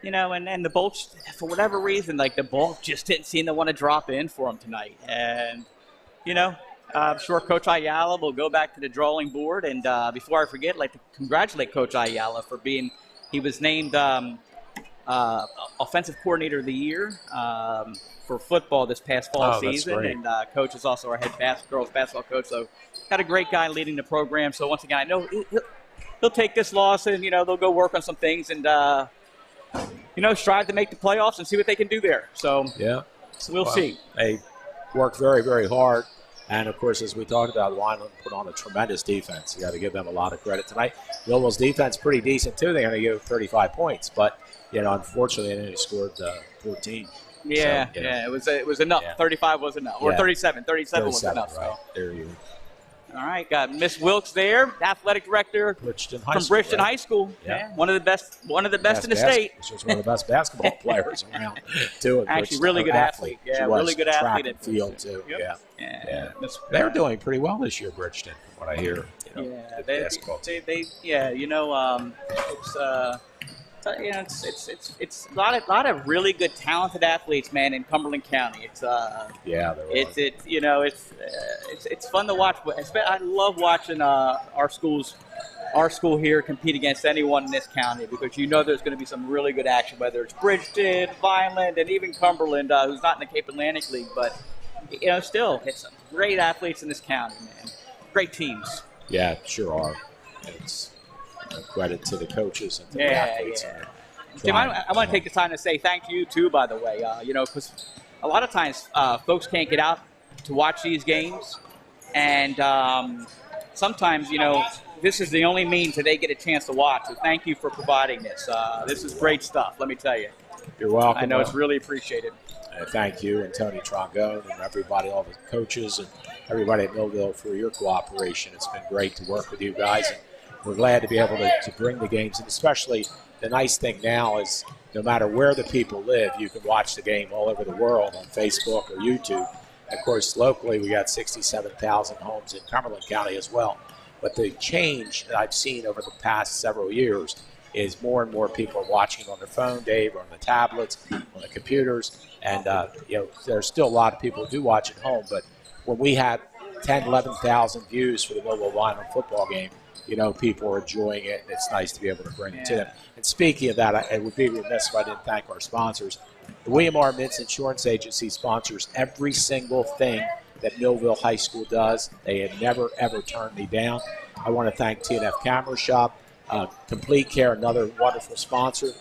And the Bolts, for whatever reason, the ball just didn't seem to want to drop in for them tonight. And, I'm sure Coach Ayala will go back to the drawing board. And before I forget, I'd like to congratulate Coach Ayala for he was named Offensive Coordinator of the Year for football this past fall season. And Coach is also our head girls basketball coach. So got a great guy leading the program. So once again, I know he'll take this loss and, they'll go work on some things and, strive to make the playoffs and see what they can do there. So we'll see. They work very, very hard. And, of course, as we talked about, Vineland put on a tremendous defense. You got to give them a lot of credit tonight. Millville's defense pretty decent, too. They're going to give 35 points. But, unfortunately, they only scored 14. Yeah, so, it was enough. Yeah. 35 was enough. Or 37. 37 was enough. Right. So. There you go. All right, got Miss Wilkes there, athletic director from Bridgeton High School. Yeah. One of the best in the state. She's one of the best basketball players around, too. Actually, really good athlete. Yeah, really good athlete at field too. Yep. Yeah. They're doing pretty well this year, Bridgeton, from what I hear. They it's a lot of really good, talented athletes, man, in Cumberland County. It's fun to watch. I love watching our school here compete against anyone in this county, because you know there's going to be some really good action, whether it's Bridgeton, Vineland, and even Cumberland, who's not in the Cape Atlantic League, but still, it's some great athletes in this county, man. Great tems. Yeah, sure are. It's credit to the coaches and to the athletes. Yeah. Jim, I want to take the time to say thank you too, by the way. Because a lot of times folks can't get out to watch these games, and sometimes this is the only means that they get a chance to watch. So thank you for providing this. This is great stuff. Let me tell you. You're welcome. I know it's really appreciated. Thank you, and Tony Trongone, and everybody, all the coaches, and everybody at Millville for your cooperation. It's been great to work with you guys, and we're glad to be able to bring the games. And especially the nice thing now is no matter where the people live, you can watch the game all over the world on Facebook or YouTube. Of course, locally, we got 67,000 homes in Cumberland County as well. But the change that I've seen over the past several years is more and more people are watching on their phone, Dave, or on the tablets, on the computers. And, there's still a lot of people who do watch at home. But when we had 10,000, 11,000 views for the Millville Vineland football game, people are enjoying it, and it's nice to be able to bring it to them. And speaking of that, I would be remiss if I didn't thank our sponsors. The William R. Mintz Insurance Agency sponsors every single thing that Millville High School does. They have never, ever turned me down. I want to thank T&F Camera Shop, Complete Care, another wonderful sponsor,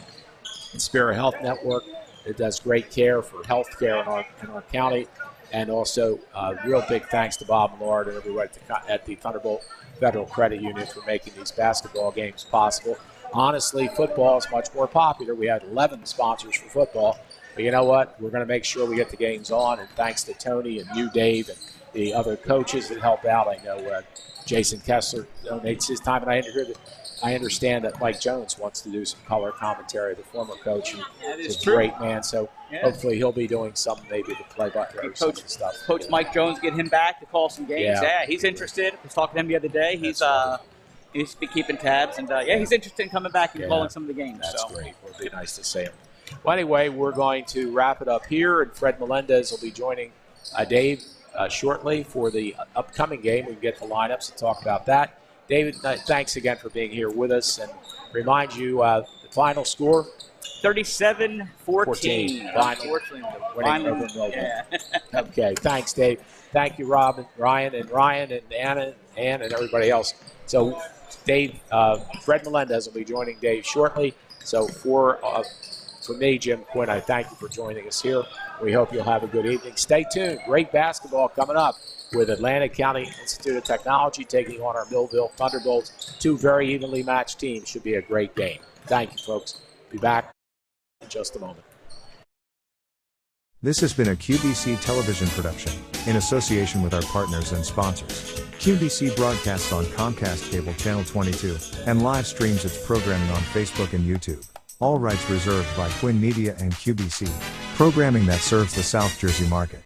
and Spirit Health Network. It does great care for health care in our county. And also, real big thanks to Bob Millard and everybody at the Thunderbolt Federal Credit Union for making these basketball games possible. Honestly, football is much more popular. We had 11 sponsors for football. But you know what? We're going to make sure we get the games on. And thanks to Tony and you, Dave, and the other coaches that help out. I know Jason Kessler donates his time. And I understand that Mike Jones wants to do some color commentary, the former coach. He's a great man. So hopefully he'll be doing some, maybe the play-by-play or some stuff. Coach Mike Jones, get him back to call some games. Yeah, he's interested. I was talking to him the other day. He's been keeping tabs. And, he's interested in coming back and calling some of the games. That's great. It would be nice to see him. Well, anyway, we're going to wrap it up here, and Fred Melendez will be joining Dave shortly for the upcoming game. We can get the lineups and talk about that. David, thanks again for being here with us, and remind you the final score? 37-14. Okay, thanks, Dave. Thank you, Rob, and Ryan, and Ann, and everybody else. So, Dave, Fred Melendez will be joining Dave shortly. So, for me, Jim Quinn, I thank you for joining us here. We hope you'll have a good evening. Stay tuned. Great basketball coming up with Atlantic County Institute of Technology taking on our Millville Thunderbolts. Two very evenly matched teams. Should be a great game. Thank you, folks. Be back in just a moment. This has been a QBC television production in association with our partners and sponsors. QBC broadcasts on Comcast Cable Channel 22 and live streams its programming on Facebook and YouTube. All rights reserved by Quinn Media and QBC. Programming that serves the South Jersey market.